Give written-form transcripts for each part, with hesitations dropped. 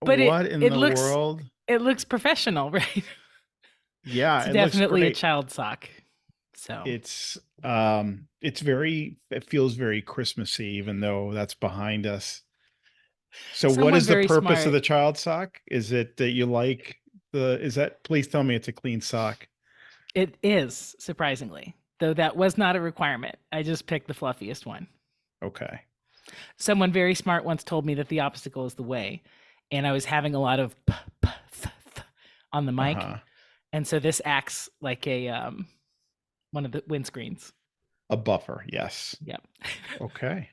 But What in it the looks world? it looks professional, right? It's Yeah, it looks definitely a great. child sock. So It feels very Christmassy, even though that's behind us. So what someone is the very purpose of smart. the child sock? Is it that you like is that, please tell me it's a clean sock. It is, surprisingly, though that was not a requirement. I just picked the fluffiest one. Okay. Someone very smart once told me that the obstacle is the way, and I was having a lot of on the mic, Uh-huh. and so this acts like a one of the windscreens. A buffer, yes. Yep. Okay.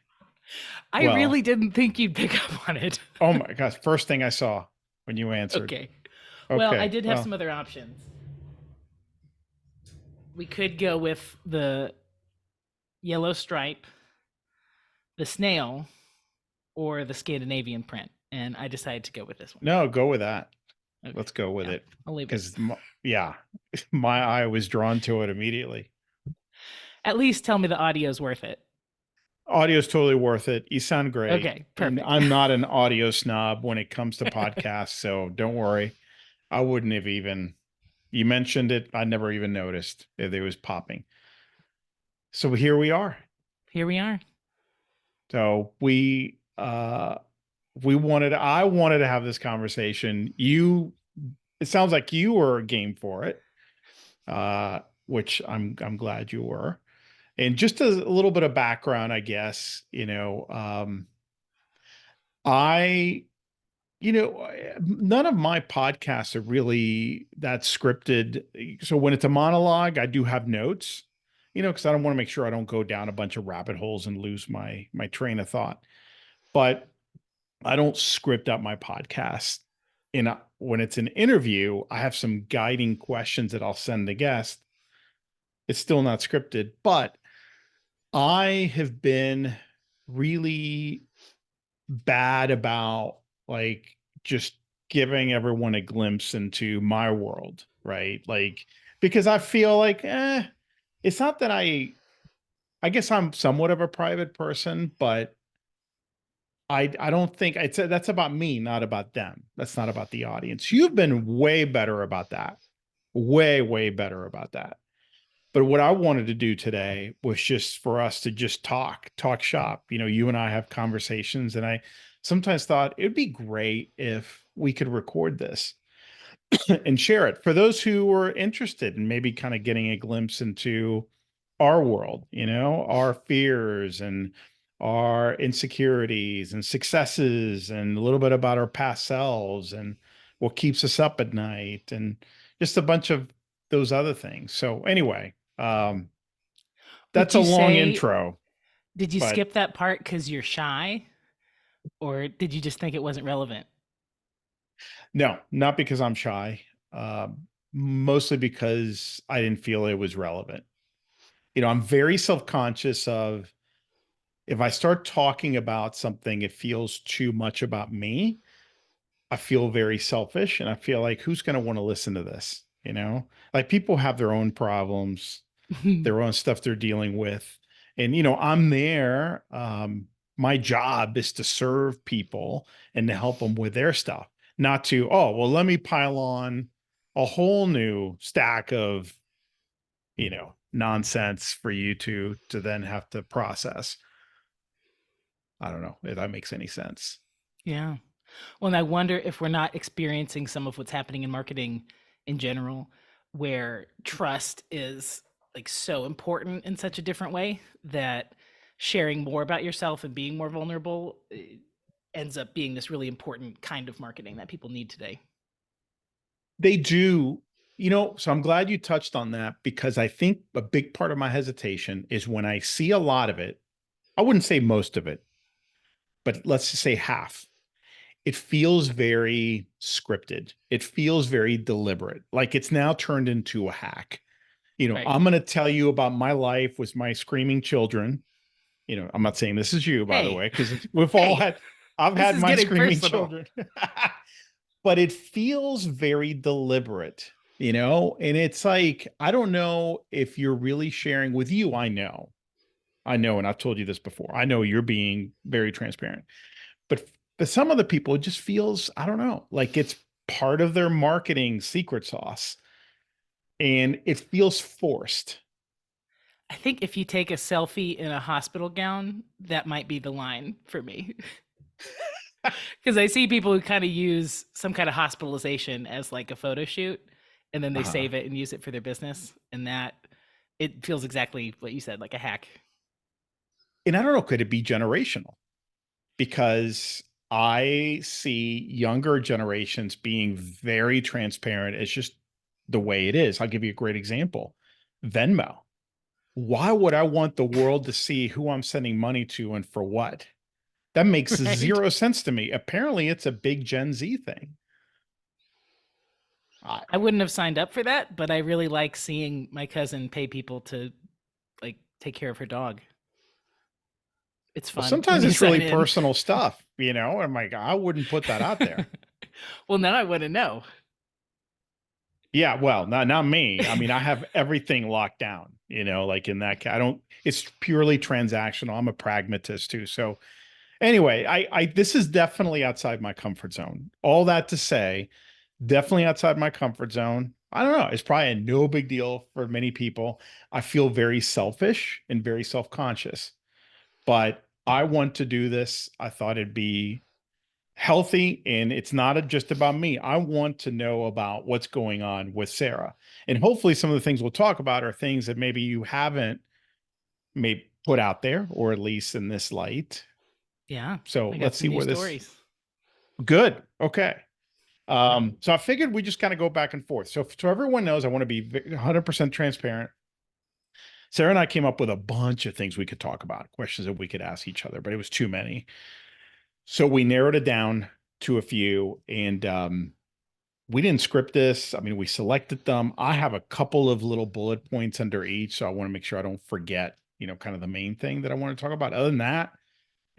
I Well, really didn't think you'd pick up on it. oh my gosh, first thing I saw when you answered. Okay. Well, I Okay. did have Well, some other options. We could go with the yellow stripe, the snail, or the Scandinavian print, and I decided to go with this one. no, go with that. Okay. Let's go with Yeah, it. I'll leave it. Because, yeah, my eye was drawn to it immediately. At least tell me the audio's worth it. Audio is totally worth it. You sound great. Okay, And perfect. I'm not an audio snob when it comes to podcasts, so don't worry. I wouldn't have even, you mentioned it, I never even noticed if it was popping. So here we are. Here we are. So I wanted to have this conversation. It sounds like you were game for it, which I'm glad you were. And just a little bit of background, I guess, I, none of my podcasts are really that scripted. So when it's a monologue, I do have notes, because I don't want to make sure I don't go down a bunch of rabbit holes and lose my train of thought. But I don't script out my podcast. When it's an interview, I have some guiding questions that I'll send the guest. It's still not scripted, but I have been really bad about like just giving everyone a glimpse into my world, right? Like, because I feel like, it's not that I guess I'm somewhat of a private person, but I don't think that's about me, not about them. That's not about the audience. You've been way better about that. Way, way better about that. But what I wanted to do today was just for us to just talk shop. You and I have conversations, and I sometimes thought it'd be great if we could record this and share it for those who are interested in maybe kind of getting a glimpse into our world, our fears and our insecurities and successes, and a little bit about our past selves and what keeps us up at night, and just a bunch of those other things. So anyway, Would that's a you long say, intro, did you but skip that part because you're shy? Or did you just think it wasn't relevant? no, not because I'm shy. Mostly because I didn't feel it was relevant. I'm very self-conscious of, if I start talking about something, it feels too much about me. I feel very selfish, and I feel like, who's going to want to listen to this? Like, people have their own problems, their own stuff they're dealing with. And, I'm there. My job is to serve people and to help them with their stuff, not to, oh, well, let me pile on a whole new stack of, nonsense for you to then have to process. I don't know if that makes any sense. Yeah. Well, and I wonder if we're not experiencing some of what's happening in marketing in general, where trust is like so important in such a different way that sharing more about yourself and being more vulnerable ends up being this really important kind of marketing that people need today. They do, so I'm glad you touched on that, because I think a big part of my hesitation is when I see a lot of it. I wouldn't say most of it, but let's just say half. It feels very scripted. It feels very deliberate. Like it's now turned into a hack. Right. I'm going to tell you about my life with my screaming children. I'm not saying this is you, by the Hey, way, because we've all hey, had, I've this had is my getting screaming personal. children. But it feels very deliberate, and it's like, I don't know if you're really sharing with you. I know, and I've told you this before. I know you're being very transparent, but But some of the people, it just feels, I don't know, like it's part of their marketing secret sauce and it feels forced. I think if you take a selfie in a hospital gown, that might be the line for me. Because I see people who kind of use some kind of hospitalization as like a photo shoot, and then they Uh-huh. save it and use it for their business, and that it feels exactly what you said, like a hack. And I don't know, could it be generational? Because I see younger generations being very transparent. It's just the way it is. I'll give you a great example. Venmo. Why would I want the world to see who I'm sending money to and for what? That makes Right? zero sense to me. Apparently, it's a big Gen Z thing. I, I wouldn't have signed up for that, but I really like seeing my cousin pay people to like take care of her dog. It's well, fun when sometimes you it's really sign in. personal stuff, you know. I'm like, I wouldn't put that out there. Well, now I want to know. Yeah, well, not me. I mean, I have everything locked down, you know, like in that I don't, it's purely transactional. I'm a pragmatist too. So anyway, this is definitely outside my comfort zone. All that to say, definitely outside my comfort zone. I don't know. It's probably a no big deal for many people. I feel very selfish and very self-conscious, but I want to do this. I thought it'd be healthy, and it's not just about me. I want to know about what's going on with Sarah. And hopefully some of the things we'll talk about are things that maybe you haven't maybe put out there, or at least in this light. Yeah, So I got let's some see new where this stories. good. Okay. So I figured we just kind of go back and forth. So everyone knows I want to be 100% transparent. Sarah and I came up with a bunch of things we could talk about, questions that we could ask each other, but it was too many. So we narrowed it down to a few, and we didn't script this. I mean, we selected them. I have a couple of little bullet points under each, so I want to make sure I don't forget, you know, kind of the main thing that I want to talk about. Other than that,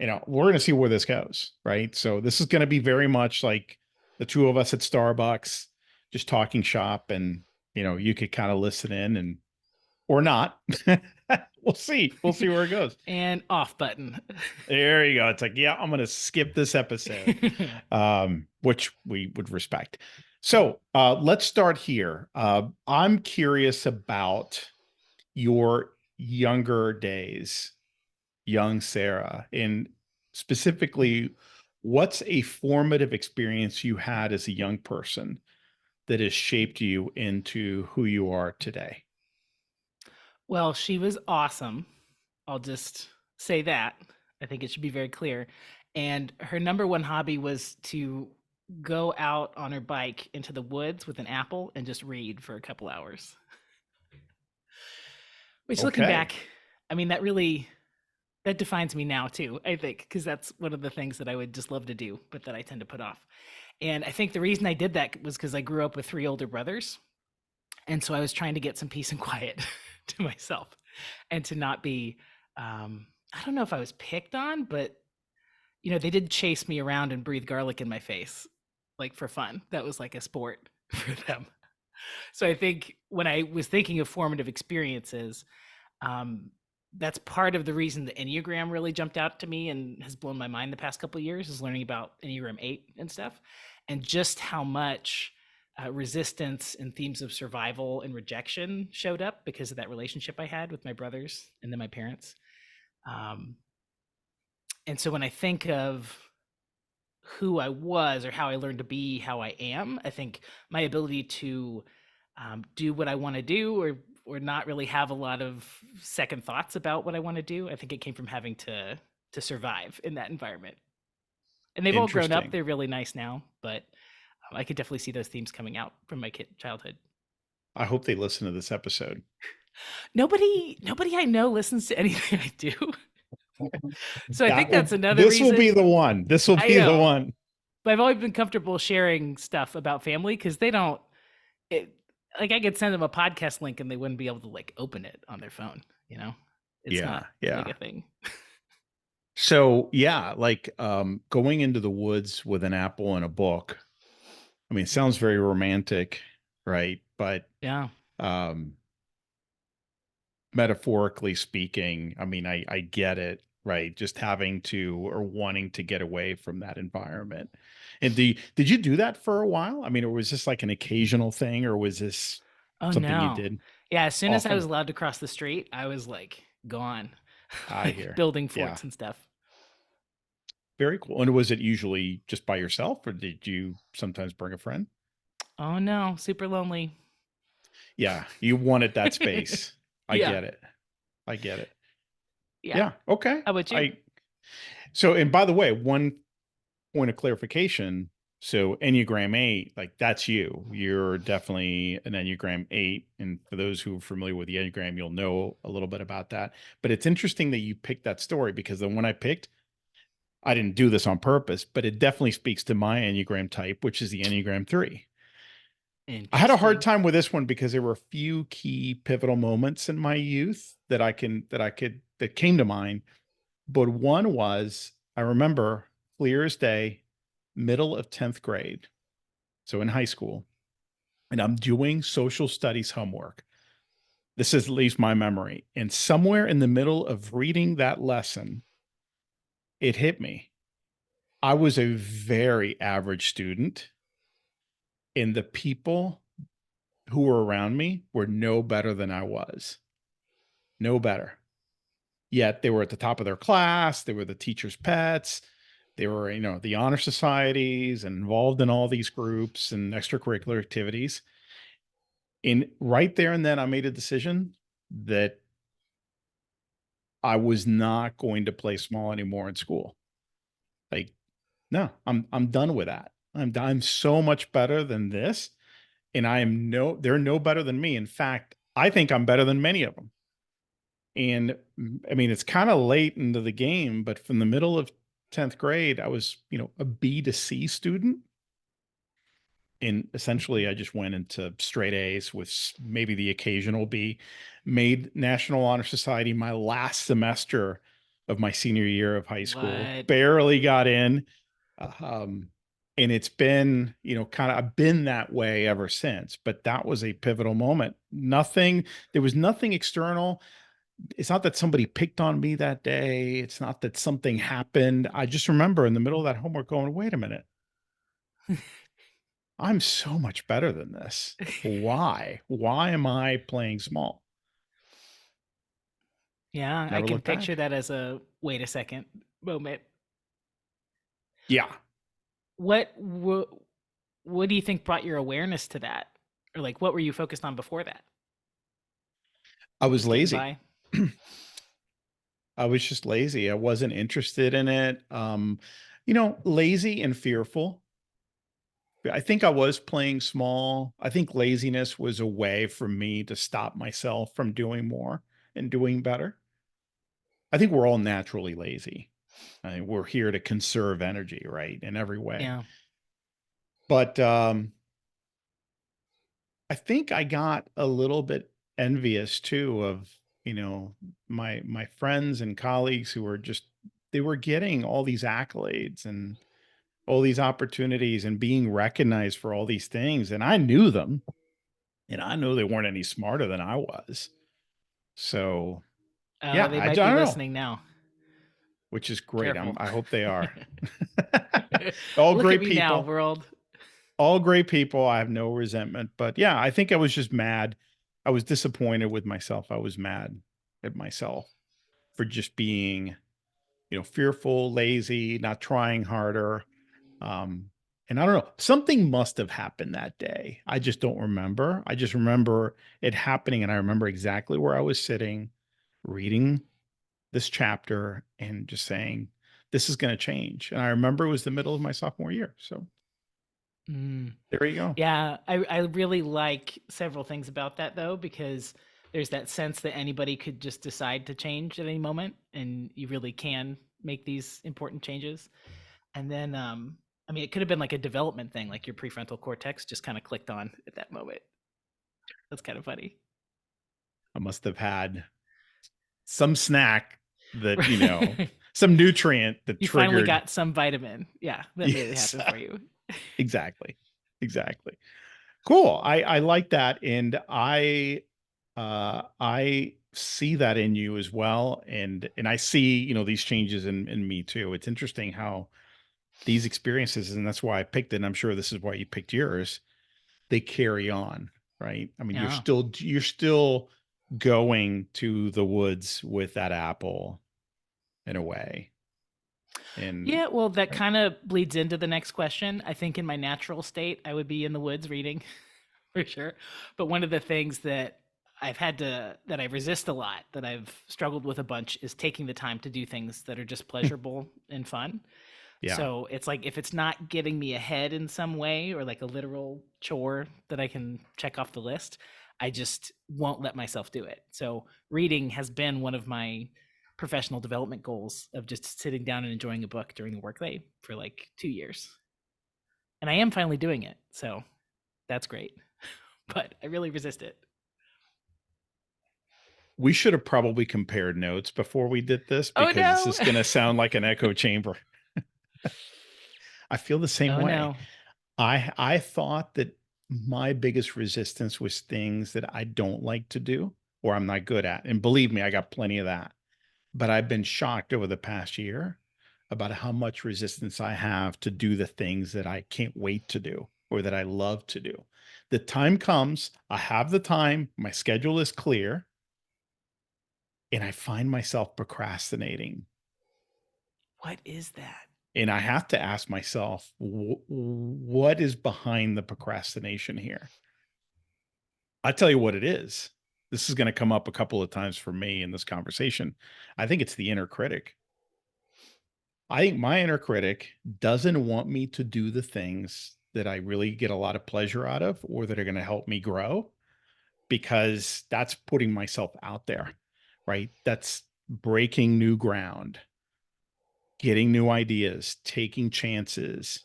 you know, we're going to see where this goes, right? So this is going to be very much like the two of us at Starbucks, just talking shop, and you know, you could kind of listen in and or not. We'll see. We'll see where it goes. And off button. There you go. It's like, yeah, I'm going to skip this episode, which we would respect. So let's start here. I'm curious about your younger days, young Sarah, and specifically, what's a formative experience you had as a young person that has shaped you into who you are today? Well, she was awesome. I'll just say that. I think it should be very clear. And her number one hobby was to go out on her bike into the woods with an apple and just read for a couple hours. Which looking Okay. back, I mean that really that defines me now too, I think, because that's one of the things that I would just love to do, but that I tend to put off. And I think the reason I did that was because I grew up with three older brothers. And so I was trying to get some peace and quiet to myself and to not be I don't know if I was picked on, but you know, they did chase me around and breathe garlic in my face like for fun. That was like a sport for them. So I think when I was thinking of formative experiences, um, that's part of the reason the Enneagram really jumped out to me and has blown my mind the past couple of years is learning about Enneagram 8 and stuff, and just how much resistance and themes of survival and rejection showed up because of that relationship I had with my brothers and then my parents. Um, and so when I think of who I was or how I learned to be how I am, I think my ability to do what I want to do or not really have a lot of second thoughts about what I want to do. I think it came from having to survive in that environment. And they've all grown up. Interesting. They're really nice now, but I could definitely see those themes coming out from my childhood. I hope they listen to this episode. Nobody I know listens to anything I do. So I think That that's will, another this will be reason. the one. This will I be the know, one. but I've always been comfortable sharing stuff about family because they don't. It, like I could send them a podcast link and they wouldn't be able to like open it on their phone. You know, it's Yeah. not like Yeah. a thing. So yeah, like going into the woods with an apple and a book. I mean, it sounds very romantic, right? But Yeah. um metaphorically speaking, I mean, I get it. right? Just having to or wanting to get away from that environment. And did you do that for a while? I mean, or was this like an occasional thing, or was this Oh something you no. did Yeah, as soon as I was often? allowed to cross the street, I was like gone. I Like hear. building Yeah. forts and stuff. Very cool. And was it usually just by yourself, or did you sometimes bring a friend? Oh no, super lonely. Yeah, you wanted that space. I Yeah. get it. I get it. Yeah. Yeah. Okay. How about you? I so and by the way, one point of clarification. So Enneagram 8, like that's you. You're definitely an Enneagram 8. And for those who are familiar with the Enneagram, you'll know a little bit about that. But it's interesting that you picked that story because the one I picked, I didn't do this on purpose, but it definitely speaks to my Enneagram type, which is the Enneagram 3. I had a hard Interesting. time with this one because there were a few key pivotal moments in my youth that came to mind. But one was, I remember clear as day, middle of 10th grade. So in high school, and I'm doing social studies homework. This is at least my memory. And somewhere in the middle of reading that lesson, it hit me. I was a very average student, and the people who were around me were no better than I was. No better. Yet they were at the top of their class. They were the teacher's pets. They were, the honor societies and involved in all these groups and extracurricular activities. And right there and then, I made a decision that I was not going to play small anymore in school. Like, no, I'm done with that. I'm so much better than this, and they're no better than me. In fact, I think I'm better than many of them. And I mean, it's kind of late into the game, but from the middle of 10th grade, I was, a B to C student. And essentially, I just went into straight A's with maybe the occasional B, made National Honor Society my last semester of my senior year of high school, What? barely got in. Um, and it's been, kind of, I've been that way ever since. But that was a pivotal moment. There was nothing external. It's not that somebody picked on me that day. It's not that something happened. I just remember in the middle of that homework going, wait a minute, I'm so much better than this. Why? Why am I playing small? Yeah, I Never can look picture back. that as a wait a second moment. Yeah, What what what do you think brought your awareness to that? Or like what were you focused on before that? I was Just getting lazy. by? I was just lazy. I wasn't interested in it. Lazy and fearful. I think I was playing small. I think laziness was a way for me to stop myself from doing more and doing better. I think we're all naturally lazy. I mean, we're here to conserve energy, right, in every way. Yeah. But I think I got a little bit envious too of, my friends and colleagues who were just they were getting all these accolades and all these opportunities and being recognized for all these things. And I knew them, and I know they weren't any smarter than I was. So Oh, yeah, they I might be don't know, listening now. which is great. Careful. I hope they are. All Look at great me now, people. world. All great people. I have no resentment, but yeah, I think I was just mad. I was disappointed with myself. I was mad at myself for just being, fearful, lazy, not trying harder. Um, and I don't know, something must have happened that day. I just don't remember. I just remember it happening, and I remember exactly where I was sitting, reading this chapter, and just saying, "This is going to change." And I remember it was the middle of my sophomore year. So Mm. there you go. Yeah, I really like several things about that though, because there's that sense that anybody could just decide to change at any moment, and you really can make these important changes. And then, I mean, it could have been like a development thing, like your prefrontal cortex just kind of clicked on at that moment. That's kind of funny. I must have had some snack that, Right. some nutrient that You finally triggered. got some vitamin. Yeah, that made it Yes, happen for you. exactly. Exactly. Cool. I like that. And I see that in you as well. And I see, these changes in me too. It's interesting how these experiences, and that's why I picked it, and I'm sure this is why you picked yours, they carry on, right? I mean, Yeah. you're still going to the woods with that apple in a way. And Yeah, well, that right. kind of bleeds into the next question. I think in my natural state, I would be in the woods reading for sure. But one of the things that that I resist a lot, that I've struggled with a bunch, is taking the time to do things that are just pleasurable and fun. Yeah. So it's like if it's not getting me ahead in some way or like a literal chore that I can check off the list, I just won't let myself do it. So reading has been one of my professional development goals of just sitting down and enjoying a book during the workday for like 2 years. And I am finally doing it. So that's great. But I really resist it. We should have probably compared notes before we did this Oh because this no. is going to sound like an echo chamber. I feel the same Oh way. no. I thought that my biggest resistance was things that I don't like to do or I'm not good at. And believe me, I got plenty of that. But I've been shocked over the past year about how much resistance I have to do the things that I can't wait to do or that I love to do. The time comes, I have the time, my schedule is clear, and I find myself procrastinating. What is that? And I have to ask myself, what is behind the procrastination here? I tell you what it is. This is going to come up a couple of times for me in this conversation. I think it's the inner critic. I think my inner critic doesn't want me to do the things that I really get a lot of pleasure out of or that are going to help me grow because that's putting myself out there, right? That's breaking new ground, getting new ideas, taking chances.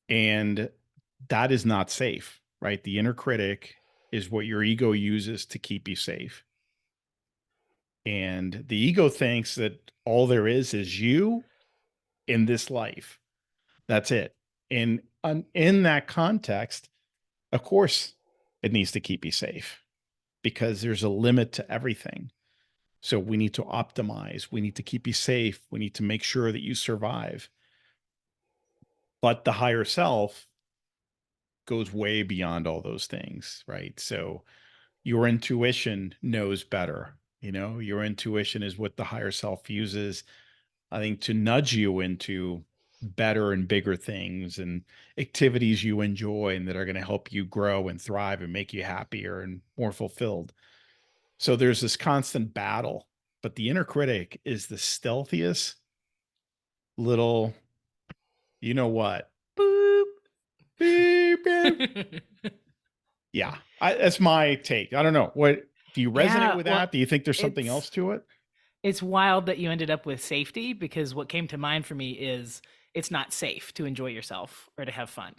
And that is not safe, right? The inner critic is what your ego uses to keep you safe. And the ego thinks that all there is you in this life. That's it. And in that context, of course, it needs to keep you safe because there's a limit to everything. So we need to optimize. We need to keep you safe. We need to make sure that you survive. But the higher self goes way beyond all those things, right? So your intuition knows better. Your intuition is what the higher self uses, I think, to nudge you into better and bigger things and activities you enjoy and that are going to help you grow and thrive and make you happier and more fulfilled. So there's this constant battle, but the inner critic is the stealthiest little, you know what? Boop. Beep, beep. Yeah, that's my take. I don't know. What do you resonate Yeah, with well, that? Do you think there's something it's else to it? it's wild that you ended up with safety, because what came to mind for me is it's not safe to enjoy yourself or to have fun.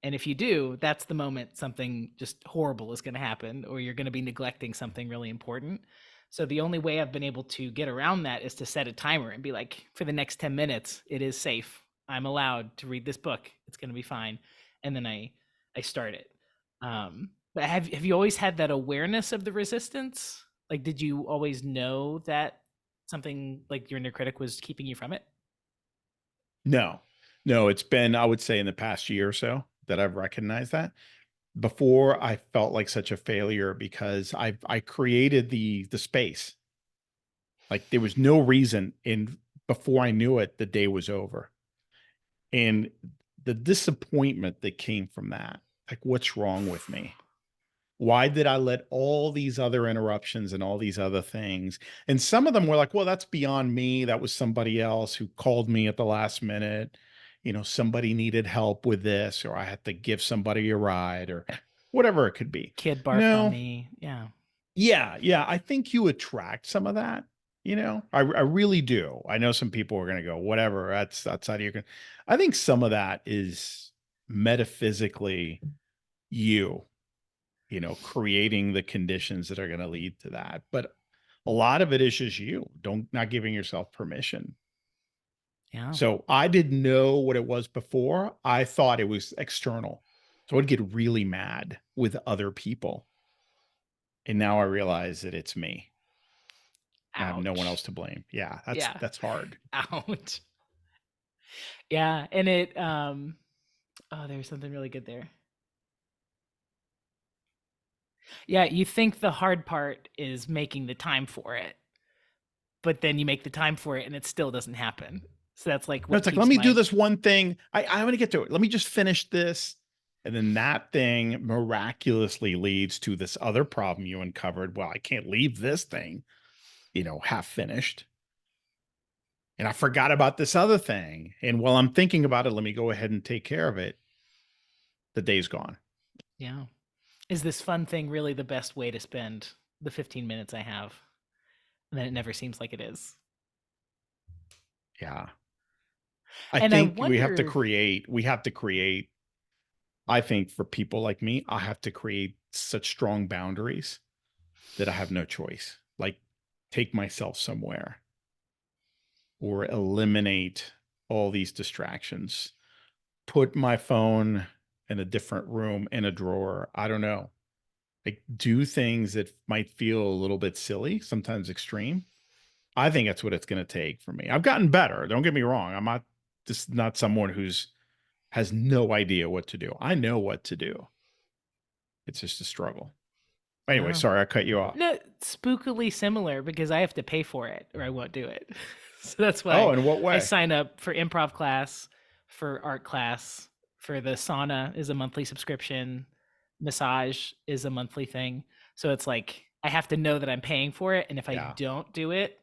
And if you do, that's the moment something just horrible is going to happen, or you're going to be neglecting something really important. So the only way I've been able to get around that is to set a timer and be like, for the next 10 minutes, it is safe. I'm allowed to read this book. It's going to be fine. And then I start it. But have you always had that awareness of the resistance? Like, did you always know that something like your inner critic was keeping you from it? No, no, it's been, I would say, in the past year or so that I've recognized that. Before I felt like such a failure because I created the space. Like there was no reason, and before I knew it, the day was over. And the disappointment that came from that, like, what's wrong with me? Why did I let all these other interruptions and all these other things? And some of them were like, well, that's beyond me. That was somebody else who called me at the last minute. Somebody needed help with this, or I had to give somebody a ride, or whatever it could be. Kid barfed on No, me. Yeah. yeah, yeah. I think you attract some of that. I really do. I know some people are going to go, whatever, that's outside of I think some of that is metaphysically you creating the conditions that are going to lead to that. But a lot of it is just you don't not giving yourself permission. Yeah. So I didn't know what it was before. I thought it was external. So I'd get really mad with other people. And now I realize that it's me. I have no one else Ouch. to blame. Yeah, Yeah. that's hard. Ouch. Yeah, and oh, there's something really good there. Yeah, you think the hard part is making the time for it, but then you make the time for it and it still doesn't happen. So that's like No, what it's like, let keeps me do my this one thing. I'm going to get to it. Let me just finish this. And then that thing miraculously leads to this other problem you uncovered. Well, I can't leave this thing, half finished. And I forgot about this other thing. And while I'm thinking about it, let me go ahead and take care of it. The day's gone. yeah. Is this fun thing really the best way to spend the 15 minutes I have? And then it never seems like it is. Yeah. I And I think wonder, we have to create, I think for people like me, I have to create such strong boundaries that I have no choice. Like take myself somewhere or eliminate all these distractions. Put my phone in a different room in a drawer. I don't know. Like do things that might feel a little bit silly, sometimes extreme. I think that's what it's going to take for me. I've gotten better. Don't get me wrong. I'm not just not someone who's has no idea what to do. I know what to do. It's just a struggle. Anyway, oh, sorry I cut you off. no, spookily similar because I have to pay for it or I won't do it. So that's Oh, why in what I way? sign up for improv class, for art class, for the sauna is a monthly subscription, massage is a monthly thing. So it's like I have to know that I'm paying for it. And if I Yeah. don't do it,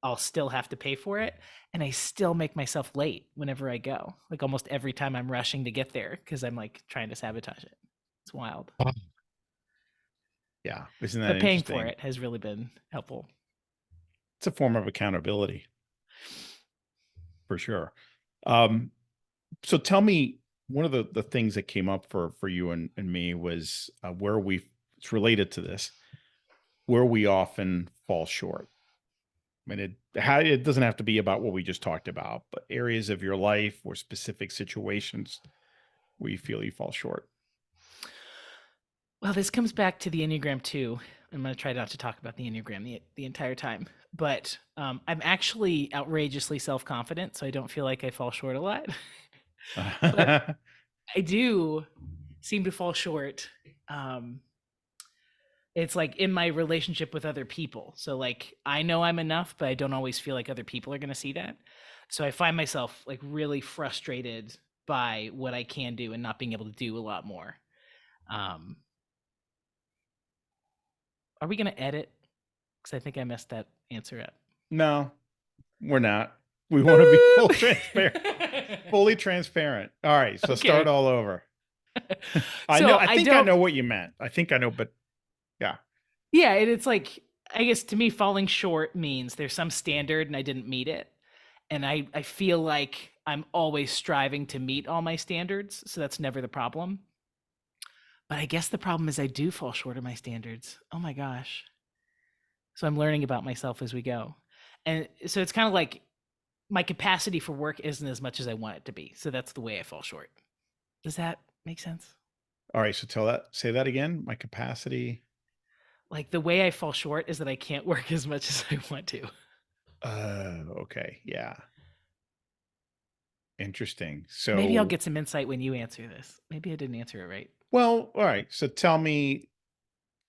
I'll still have to pay for it. And I still make myself late whenever I go. Like almost every time I'm rushing to get there because I'm like trying to sabotage it. It's wild. Yeah. Isn't that But paying for interesting? it has really been helpful. It's a form of accountability for sure. Um, so tell me, one of the things that came up for you and me was it's related to this, where we often fall short. I mean, it doesn't have to be about what we just talked about, but areas of your life or specific situations where you feel you fall short. Well, this comes back to the Enneagram too. I'm going to try not to talk about the Enneagram the entire time. But I'm actually outrageously self confident, so I don't feel like I fall short a lot. But I do seem to fall short. Um, it's like in my relationship with other people. So, like, I know I'm enough, but I don't always feel like other people are going to see that. So, I find myself like really frustrated by what I can do and not being able to do a lot more. Um, are we going to edit? Because I think I messed that answer up. No, we're not. We want to be full Boop! transparent, fully transparent. All right, so start Okay. all over. I know. So I I think I don't, know what you meant. I think I know, but yeah. yeah, and it's like, I guess to me, falling short means there's some standard and I didn't meet it. And I feel like I'm always striving to meet all my standards. So that's never the problem. But I guess the problem is I do fall short of my standards. Oh my gosh. So I'm learning about myself as we go. And so it's kind of like my capacity for work isn't as much as I want it to be. So that's the way I fall short. Does that make sense? All right, so say that again. My capacity. Like the way I fall short is that I can't work as much as I want to. Okay. Yeah. Interesting. Maybe I'll So, get some insight when you answer this. Maybe I didn't answer it right. well, all right. So tell me,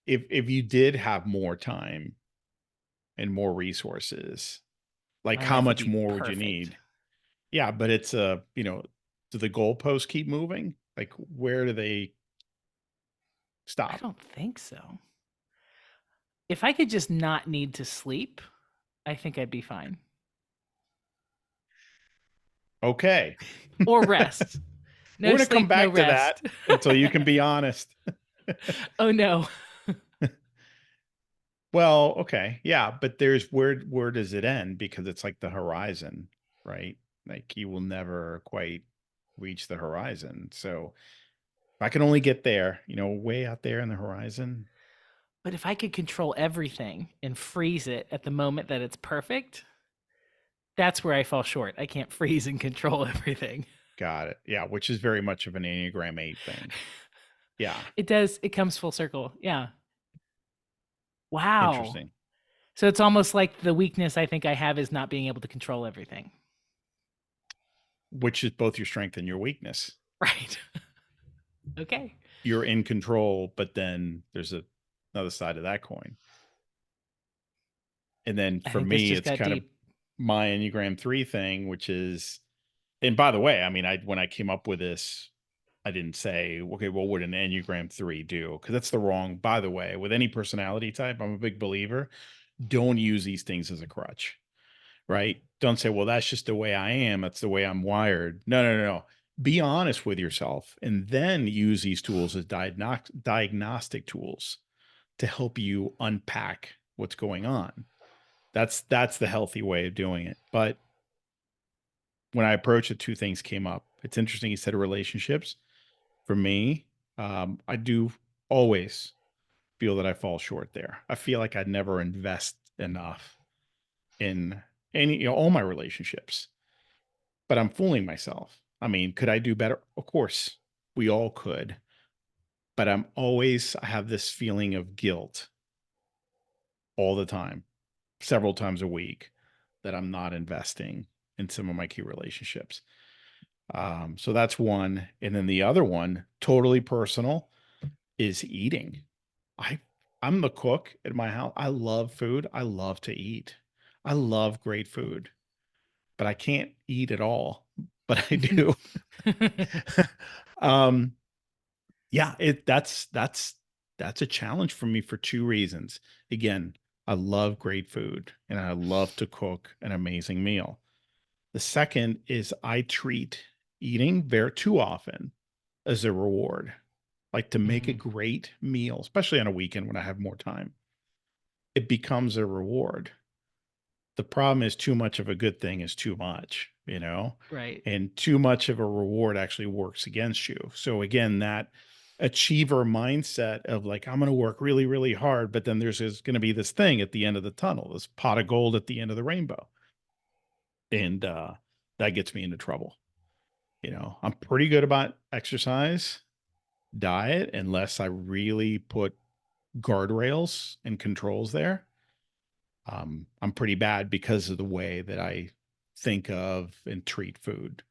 if you did have more time and more resources, like My how life would much be more would you perfect. need? Yeah, but it's do the goalposts keep moving? Like where do they I stop? don't think so. If I could just not need to sleep, I think I'd be fine. Okay. Or rest. We're No going to come sleep, no back to that rest. until you can be honest. Oh no. Well, okay. Yeah, but there's where does it end? Because it's like the horizon, right? Like you will never quite reach the horizon. So if I can only get there, way out there in the horizon. But if I could control everything and freeze it at the moment that it's perfect, that's where I fall short. I can't freeze and control everything. Got it. Yeah, which is very much of an Enneagram 8 thing. Yeah. It does, it comes full circle. Yeah. Wow. Interesting. So it's almost like the weakness I think I have is not being able to control everything. Which is both your strength and your weakness. Right. Okay. You're in control, but then there's another side of that coin. And then I for think this me, just it's got kind of deep. my Enneagram 3 thing, which is, and by the way, I mean, when I came up with this, I didn't say, okay, what would an Enneagram 3 do? Because that's the wrong, by the way, with any personality type, I'm a big believer. Don't use these things as a crutch, right? Don't say, well, that's just the way I am. That's the way I'm wired. No, no, no, no. Be honest with yourself and then use these tools as diagnostic tools to help you unpack what's going on. That's the healthy way of doing it. But when I approached it, two things came up. It's interesting. You said relationships. For me, I do always feel that I fall short there. I feel like I never invest enough in all my relationships, but I'm fooling myself. I mean, could I do better? Of course, we all could, but I have this feeling of guilt all the time, several times a week, that I'm not investing in some of my key relationships. So that's one. And then the other one, totally personal, is eating. I I'm the cook at my house. I love food. I love to eat. I love great food, but I can't eat at all, but I do. um yeah, that's a challenge for me for two reasons. Again, I love great food and I love to cook an amazing meal. The second is I treat eating very too often as a reward. Like to make a Mm, great meal, especially on a weekend when I have more time, it becomes a reward. The problem is too much of a good thing is too much, right. and too much of a reward actually works against you. So again, that achiever mindset of like, I'm going to work really, really hard, but then there's going to be this thing at the end of the tunnel, this pot of gold at the end of the rainbow. And that gets me into trouble. I'm pretty good about exercise, diet, unless I really put guardrails and controls there. I'm pretty bad because of the way that I think of and treat food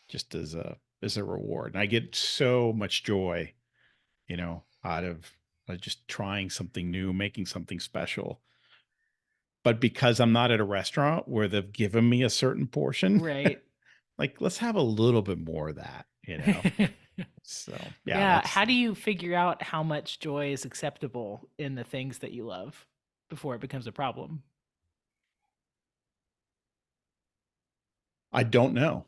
just as a reward. And I get so much joy, out of just trying something new, making something special. But because I'm not at a restaurant where they've given me a certain portion, Right. like let's have a little bit more of that. So yeah, Yeah. that's How do you figure out how much joy is acceptable in the things that you love before it becomes a problem? I don't know.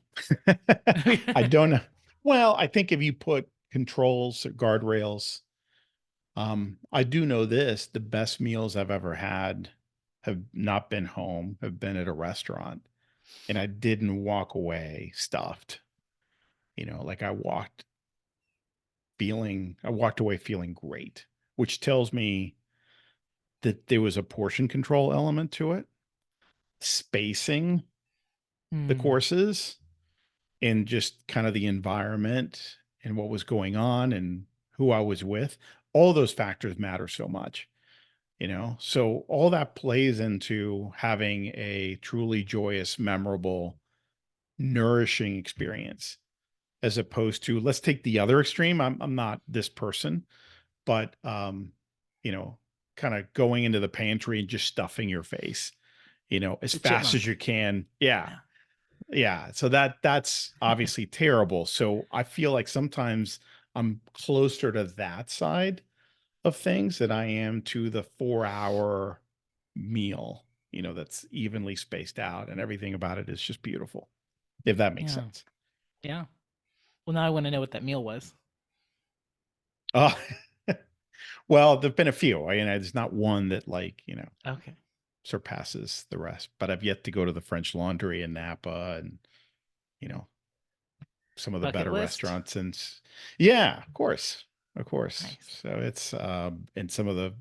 I don't know. Well, I think if you put controls or guardrails, I do know this, the best meals I've ever had have not been home, have been at a restaurant, and I didn't walk away stuffed. Like I walked away feeling great, which tells me that there was a portion control element to it, spacing the Mm, courses, and just kind of the environment and what was going on and who I was with. All those factors matter so much. So all that plays into having a truly joyous, memorable, nourishing experience, as opposed to, let's take the other extreme. I'm not this person, but you know kind of going into the pantry and just stuffing your face, as the fast as chipmunk. you can. Yeah. Yeah. Yeah, so that's obviously terrible. So I feel like sometimes I'm closer to that side of things than I am to the 4-hour meal, that's evenly spaced out and everything about it is just beautiful, if that makes Yeah. sense. Yeah. Well, now I want to know what that meal was. Oh, well, there've been a few. There's not one that Okay. surpasses the rest, but I've yet to go to the French Laundry in Napa and, you know, some of the Bucket better list. restaurants. And yeah, of course. Of course. Nice. So it's in some of the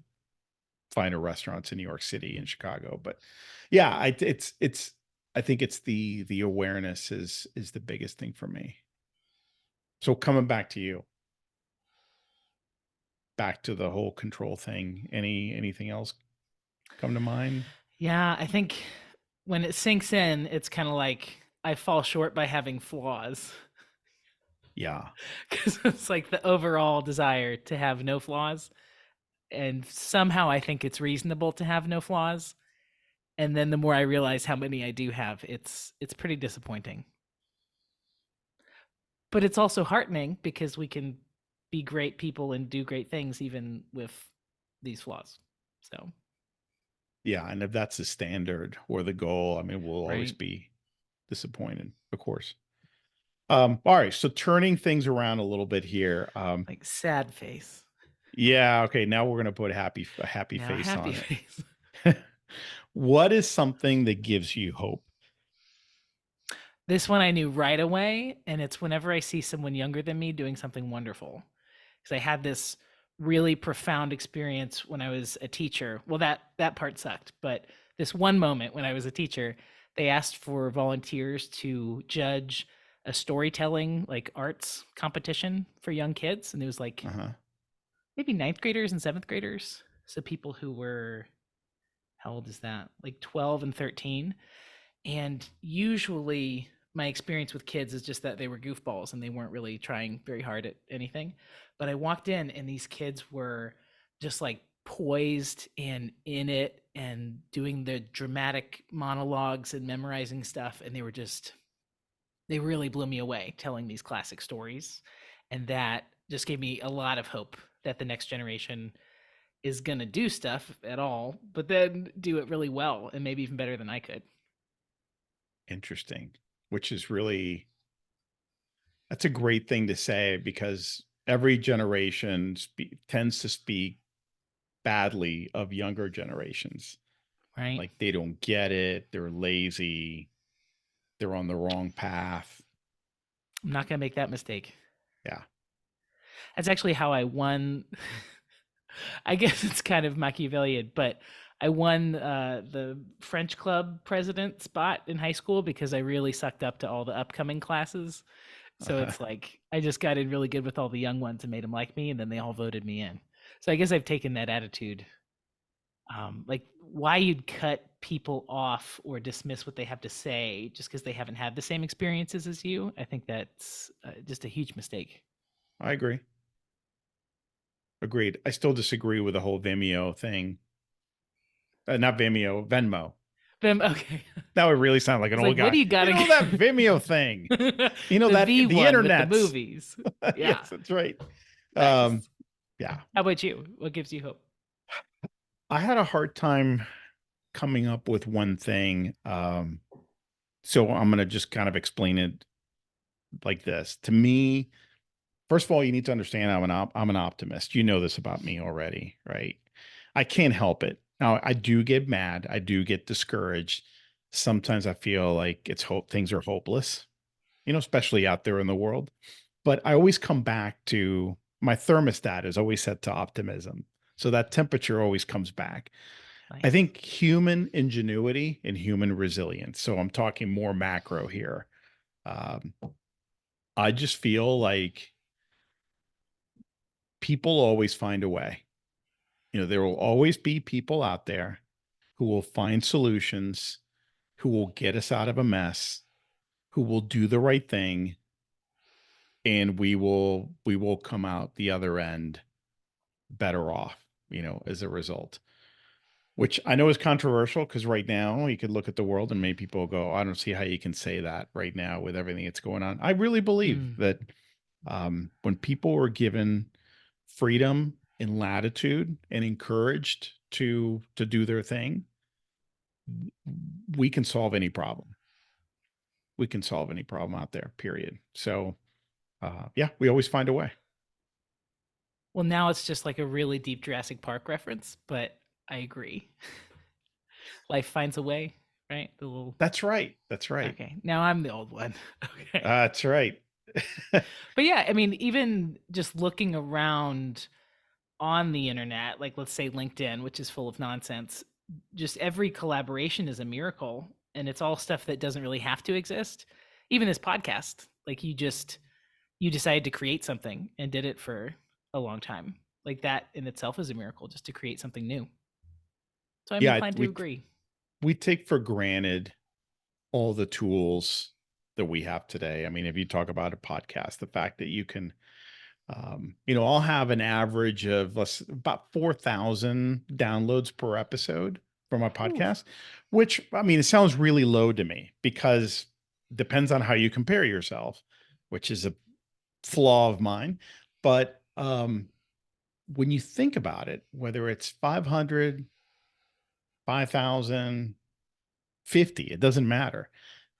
finer restaurants in New York City and Chicago. But yeah, I think it's the awareness is the biggest thing for me. So coming back to you, back to the whole control thing. Anything else come to mind? Yeah, I think when it sinks in, it's kind of like I fall short by having flaws Yeah. because it's like the overall desire to have no flaws. And somehow I think it's reasonable to have no flaws. And then the more I realize how many I do have, it's pretty disappointing. But it's also heartening because we can be great people and do great things even with these flaws. So, Yeah, and if that's the standard or the goal, I mean, we'll always right? be disappointed, of course. All right, so turning things around a little bit here. Like sad face. Yeah, okay, now we're gonna put a happy Now face happy on face. it. What is something that gives you hope? This one I knew right away, and it's whenever I see someone younger than me doing something wonderful. Because I had this really profound experience when I was a teacher. Well, that part sucked, but this one moment when I was a teacher, they asked for volunteers to judge a storytelling like arts competition for young kids, and it was like Uh-huh. maybe ninth graders and seventh graders. So people who were, how old is that? Like 12 and 13. And usually my experience with kids is just that they were goofballs and they weren't really trying very hard at anything. But I walked in and these kids were just like poised and in it and doing the dramatic monologues and memorizing stuff. And they really blew me away telling these classic stories. And that just gave me a lot of hope that the next generation is going to do stuff at all, but then do it really well and maybe even better than I could. Interesting. Which is really that's a great thing to say because every generation tends to speak badly of younger generations. Right. Like they don't get it, they're lazy, they're on the wrong path. I'm not going to make that mistake. Yeah. That's actually how I won. I guess it's kind of Machiavellian, but I won the French club president spot in high school because I really sucked up to all the upcoming classes. So Uh-huh. it's like I just got in really good with all the young ones and made them like me, and then they all voted me in. So I guess I've taken that attitude. Like why you'd cut people off or dismiss what they have to say just because they haven't had the same experiences as you. I think that's just a huge mistake. I agree. Agreed. I still disagree with the whole Vimeo thing. Not Vimeo, Venmo. Then okay, I That would really sound like an was old like, what guy. do you got You know that again? Vimeo thing. You know The that V the one with the internets. movies. Yeah, Yes, that's right. Um, nice. yeah. How about you? What gives you hope? I had a hard time coming up with one thing. So I'm gonna just kind of explain it like this. To me, first of all, you need to understand I'm an optimist. You know this about me already, right? I can't help it. Now, I do get mad. I do get discouraged. Sometimes I feel like it's hope things are hopeless, especially out there in the world. But I always come back to my thermostat is always set to optimism. So that temperature always comes back. I Nice. think human ingenuity and human resilience. So I'm talking more macro here. Um, I just feel like people always find a way. There will always be people out there who will find solutions, who will get us out of a mess, who will do the right thing, and we will come out the other end better off, as a result. Which I know is controversial because right now you could look at the world and many people go, I don't see how you can say that right now with everything that's going on. I really believe Mm. that when people were given freedom and latitude and encouraged to do their thing, we can solve any problem. We can solve any problem out there, period. So yeah, we always find a way. Well, now it's just like a really deep Jurassic Park reference, but I agree. Life finds a way, right? The little. That's right. That's right. Okay, now I'm the old one. Okay. That's right. But yeah, I mean, even just looking around on the internet, like let's say LinkedIn, which is full of nonsense, just every collaboration is a miracle. And it's all stuff that doesn't really have to exist. Even this podcast, like you decided to create something and did it for a long time. Like that in itself is a miracle just to create something new. So I'm Yeah, inclined to agree. we take for granted all the tools that we have today. I mean, if you talk about a podcast, the fact that you can, I'll have an average of about 4,000 downloads per episode for my Whew. podcast, which, I mean, it sounds really low to me because depends on how you compare yourself, which is a flaw of mine. But when you think about it, whether it's 500, 5,000, 50, it doesn't matter.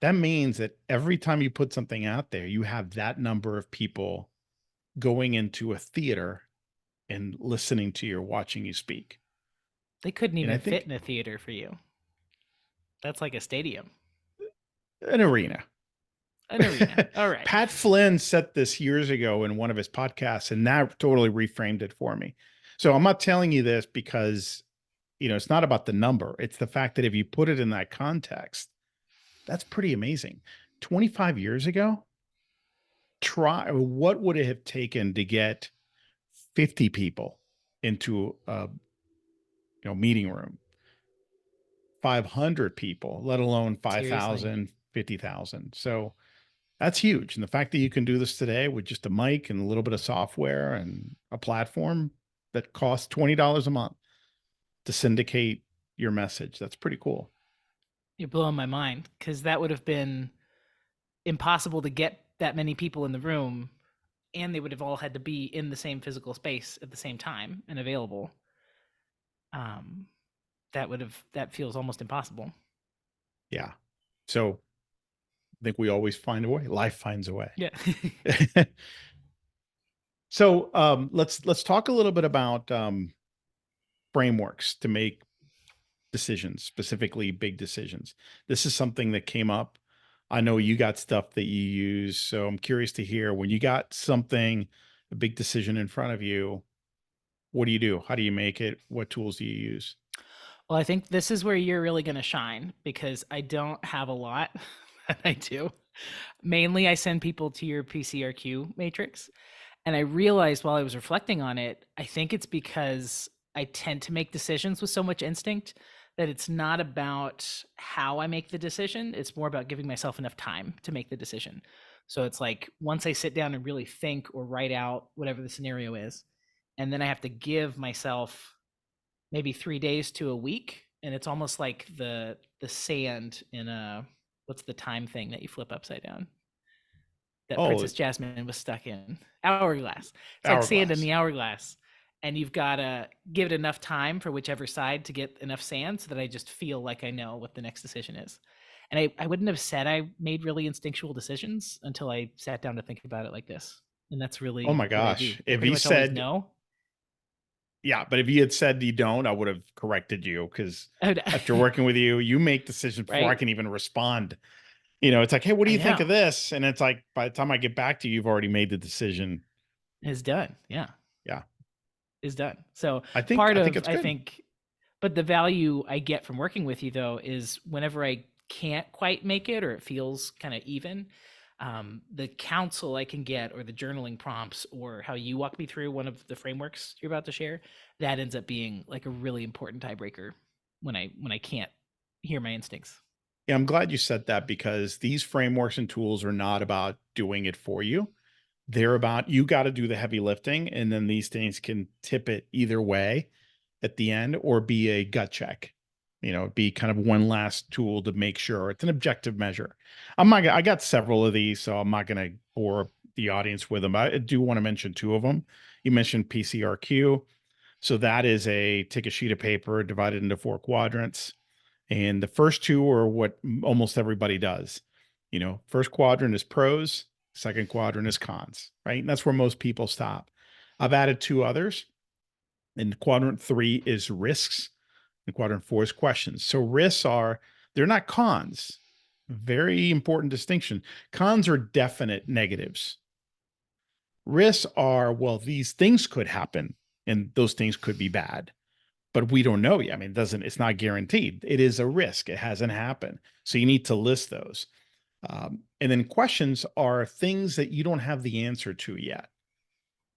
That means that every time you put something out there, you have that number of people going into a theater and listening to you or watching you speak. They couldn't And I even fit think in a theater for you. That's like a stadium, an arena. an arena. All right. Pat Flynn said this years ago in one of his podcasts, and that totally reframed it for me. So I'm not telling you this because, it's not about the number. It's the fact that if you put it in that context, that's pretty amazing. 25 years ago, what would it have taken to get 50 people into a meeting room, 500 people, let alone Seriously. 5,000, 50,000. So that's huge. And the fact that you can do this today with just a mic and a little bit of software and a platform that costs $20 a month to syndicate your message, that's pretty cool. You're blowing my mind because that would have been impossible to get that many people in the room, and they would have all had to be in the same physical space at the same time and available. Um, that feels almost impossible. Yeah. So I think we always find a way. Life finds a way. Yeah. So let's talk a little bit about frameworks to make decisions, specifically big decisions. This is something that came up. I know you got stuff that you use, so I'm curious to hear when you got something, a big decision in front of you, what do you do? How do you make it? What tools do you use? Well, I think this is where you're really going to shine because I don't have a lot that I do. Mainly, I send people to your PCRQ matrix. And I realized while I was reflecting on it, I think it's because I tend to make decisions with so much instinct that it's not about how I make the decision. It's more about giving myself enough time to make the decision. So it's like once I sit down and really think or write out whatever the scenario is, and then I have to give myself maybe 3 days to a week. And it's almost like the sand in a what's the time thing that you flip upside down? That Oh, Princess Jasmine was stuck in. Hourglass. It's like sand in hourglass. the hourglass. And you've got to give it enough time for whichever side to get enough sand so that I just feel like I know what the next decision is. And I wouldn't have said I made really instinctual decisions until I sat down to think about it like this. And that's Oh really my what I do. gosh. I If pretty you much always said, know. yeah, but if you had said you don't, I would have corrected you because after working with you, you make decisions before I Right? can even respond. It's like, hey, what do I you think know. of this? And it's like, by the time I get back to you, you've already made the decision. It's done. Yeah. Yeah. Is done. So I think part I think of it's I good. think but the value I get from working with you though is whenever I can't quite make it or it feels kind of even, the counsel I can get or the journaling prompts or how you walk me through one of the frameworks you're about to share, that ends up being like a really important tiebreaker when I can't hear my instincts. Yeah, I'm glad you said that because these frameworks and tools are not about doing it for you. They're about you got to do the heavy lifting, and then these things can tip it either way at the end or be a gut check. Be kind of one last tool to make sure it's an objective measure. I got several of these, so I'm not going to bore the audience with them. I do want to mention two of them. You mentioned PCRQ. So that is take a sheet of paper, divide it into four quadrants. And the first two are what almost everybody does. First quadrant is pros, second quadrant is cons, right? And that's where most people stop. I've added two others. And quadrant three is risks, and quadrant four is questions. So they're not cons. Very important distinction. Cons are definite negatives. Risks are, well, these things could happen and those things could be bad, but we don't know yet. I mean, it's not guaranteed. It is a risk. It hasn't happened. So you need to list those. And then questions are things that you don't have the answer to yet.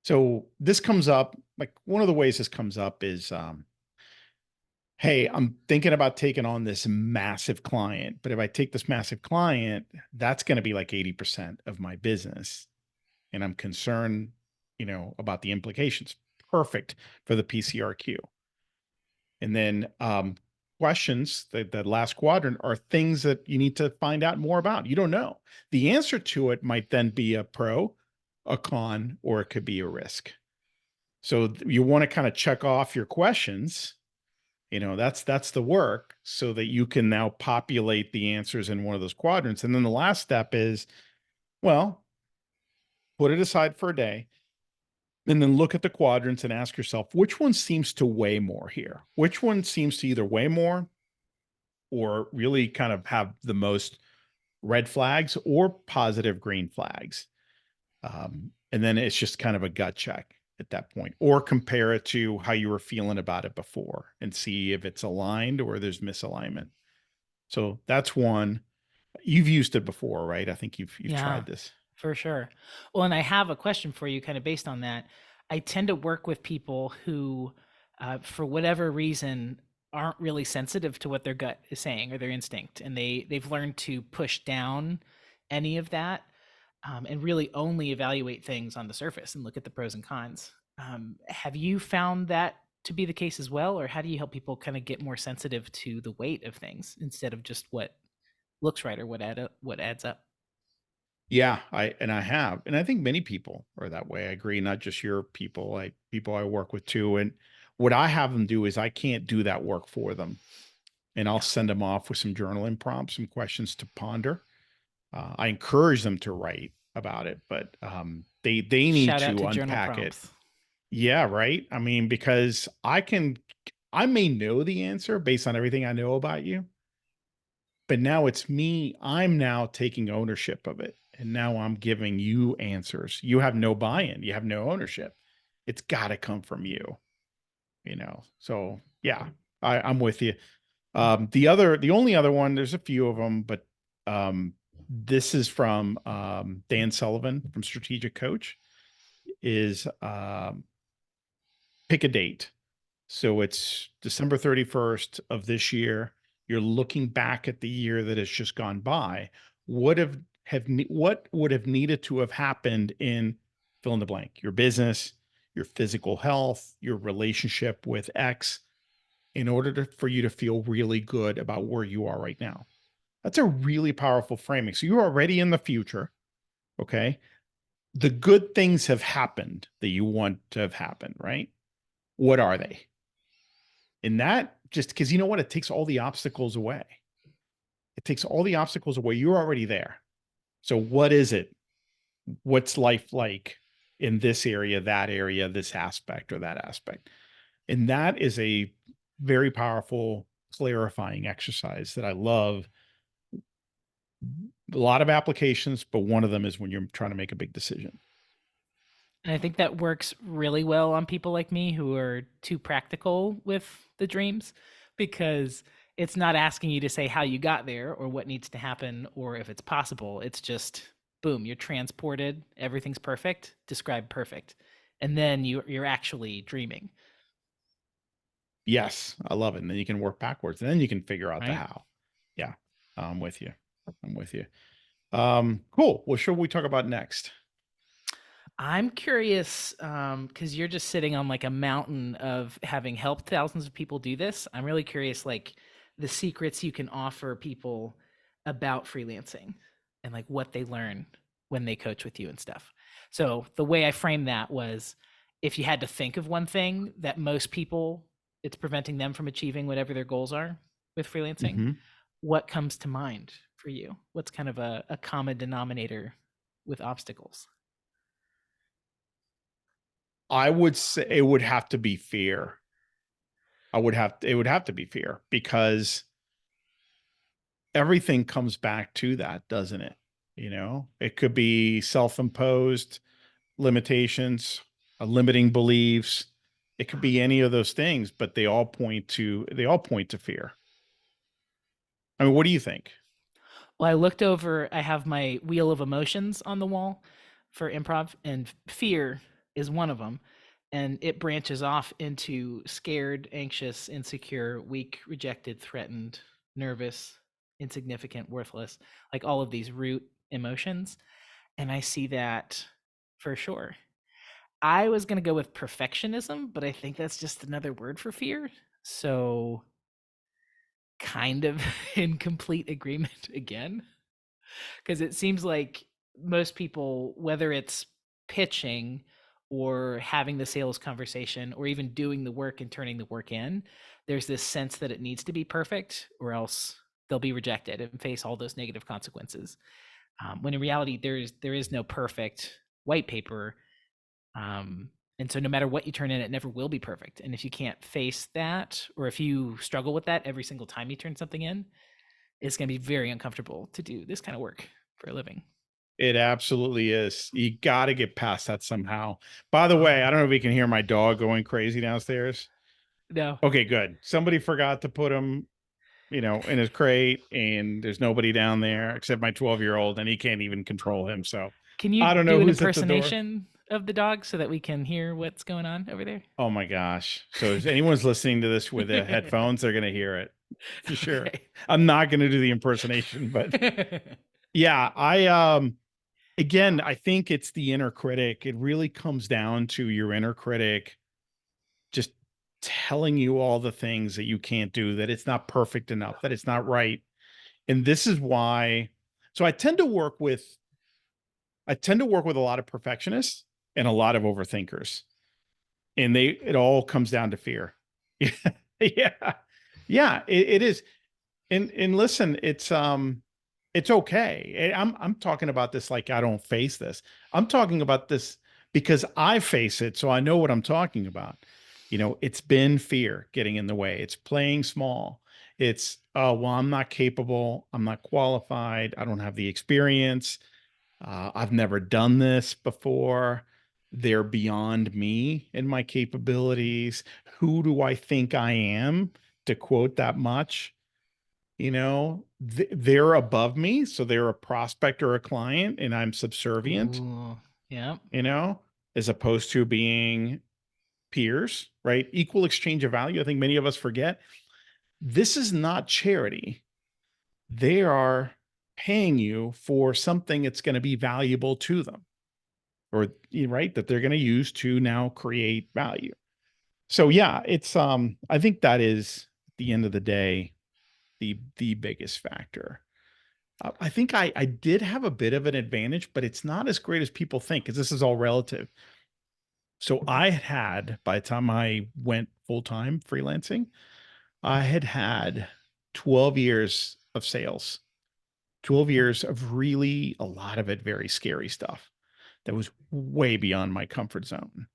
So this comes up, like one of the ways this comes up is, hey, I'm thinking about taking on this massive client, but if I take this massive client, that's going to be like 80% of my business. And I'm concerned, about the implications. Perfect for the PCRQ. And then questions, that last quadrant, are things that you need to find out more about. You don't know. The answer to it might then be a pro, a con, or it could be a risk. So you want to kind of check off your questions. That's the work, so that you can now populate the answers in one of those quadrants. And then the last step is, well, put it aside for a day and then look at the quadrants and ask yourself, which one seems to weigh more here? Which one seems to either weigh more or really kind of have the most red flags or positive green flags? And then it's just kind of a gut check at that point, or compare it to how you were feeling about it before and see if it's aligned or there's misalignment. So that's one. You've used it before, right? I think you've Yeah, tried this. for sure. Well, and I have a question for you kind of based on that. I tend to work with people who, for whatever reason, aren't really sensitive to what their gut is saying or their instinct, and they've learned to push down any of that, and really only evaluate things on the surface and look at the pros and cons. Have you found that to be the case as well, or how do you help people kind of get more sensitive to the weight of things instead of just what looks right or what adds up? Yeah, I have. And I think many people are that way. I agree, not just your people, like people I work with too. And what I have them do is I can't do that work for them. And I'll Yeah. send them off with some journaling prompts, some questions to ponder. I encourage them to write about it, but they need Shout out to to journal unpack it. prompts. Yeah, right. I mean, because I may know the answer based on everything I know about you, but now it's me. I'm now taking ownership of it. And now I'm giving you answers. You have no buy-in. You have no ownership. It's got to come from you. So yeah, I'm with you. The only other one, there's a few of them, but this is from Dan Sullivan from Strategic Coach, is pick a date. So it's December 31st of this year. You're looking back at the year that has just gone by. What would have needed to have happened in fill in the blank? Your business, your physical health, your relationship with X, in order for you to feel really good about where you are right now. That's a really powerful framing. So you're already in the future. Okay. The good things have happened that you want to have happened, right? What are they? And that, just because you know what? It takes all the obstacles away. It takes all the obstacles away. You're already there. So what is it? What's life like in this area, this aspect or that aspect? And that is a very powerful, clarifying exercise that I love. A lot of applications, but one of them is when you're trying to make a big decision. And I think that works really well on people like me who are too practical with the dreams, because it's not asking you to say how you got there or what needs to happen or if it's possible. It's just boom, you're transported, everything's perfect, describe perfect. And then you're actually dreaming, Yes, I love it. And then you can work backwards and then you can figure out the right? how. Yeah, I'm with you. I'm with you. Cool. What should we talk about next? I'm curious, because you're just sitting on like a mountain of having helped thousands of people do this. I'm really curious, like the secrets you can offer people about freelancing and like what they learn when they coach with you and stuff. So the way I framed that was, if you had to think of one thing that most people, it's preventing them from achieving whatever their goals are with freelancing, Mhm. what comes to mind for you? What's kind of a common denominator with obstacles? I would say it would have to be fear. It would have to be fear, because everything comes back to that, doesn't it? It could be self-imposed limitations, limiting beliefs. It could be any of those things, but they all point to fear. I mean, what do you think? Well, I looked over, I have my wheel of emotions on the wall for improv, and fear is one of them. And it branches off into scared, anxious, insecure, weak, rejected, threatened, nervous, insignificant, worthless, like all of these root emotions. And I see that for sure. I was going to go with perfectionism, but I think that's just another word for fear. So, kind of in complete agreement again, because it seems like most people, whether it's pitching or having the sales conversation or even doing the work and turning the work in, there's this sense that it needs to be perfect or else they'll be rejected and face all those negative consequences. When in reality, there is no perfect white paper. And so no matter what you turn in, it never will be perfect. And if you can't face that, or if you struggle with that every single time you turn something in, it's going to be very uncomfortable to do this kind of work for a living. It absolutely is. You got to get past that somehow. By the way, I don't know if you can hear my dog going crazy downstairs. No. Okay, good. Somebody forgot to put him, in his crate, and there's nobody down there except my 12-year-old, and he can't even control him. So Can you I don't do know an who's at the door. impersonation of the dog so that we can hear what's going on over there? Oh my gosh. So if anyone's listening to this with the headphones, they're going to hear it for sure. Okay. I'm not going to do the impersonation, but yeah, again, I think it's the inner critic. It really comes down to your inner critic just telling you all the things that you can't do, that it's not perfect enough, that it's not right. And this is why. So I tend to work with a lot of perfectionists and a lot of overthinkers. And it all comes down to fear. Yeah. Yeah, it is. And listen, it's okay. I'm talking about this like I don't face this. I'm talking about this because I face it, so I know what I'm talking about. It's been fear getting in the way. It's playing small. It's, oh, well, I'm not capable. I'm not qualified. I don't have the experience. I've never done this before. They're beyond me and my capabilities. Who do I think I am to quote that much? They're above me, so they're a prospect or a client, and I'm subservient, Ooh, yeah. you know, as opposed to being peers, right? Equal exchange of value. I think many of us forget this is not charity. They are paying you for something that's going to be valuable to them, or right, that they're going to use to now create value. So yeah, it's I think that is at the end of the day the biggest factor. I think I did have a bit of an advantage, but it's not as great as people think because this is all relative. So I had, by the time I went full time freelancing, I had 12 years of sales, 12 years of really a lot of it very scary stuff that was way beyond my comfort zone.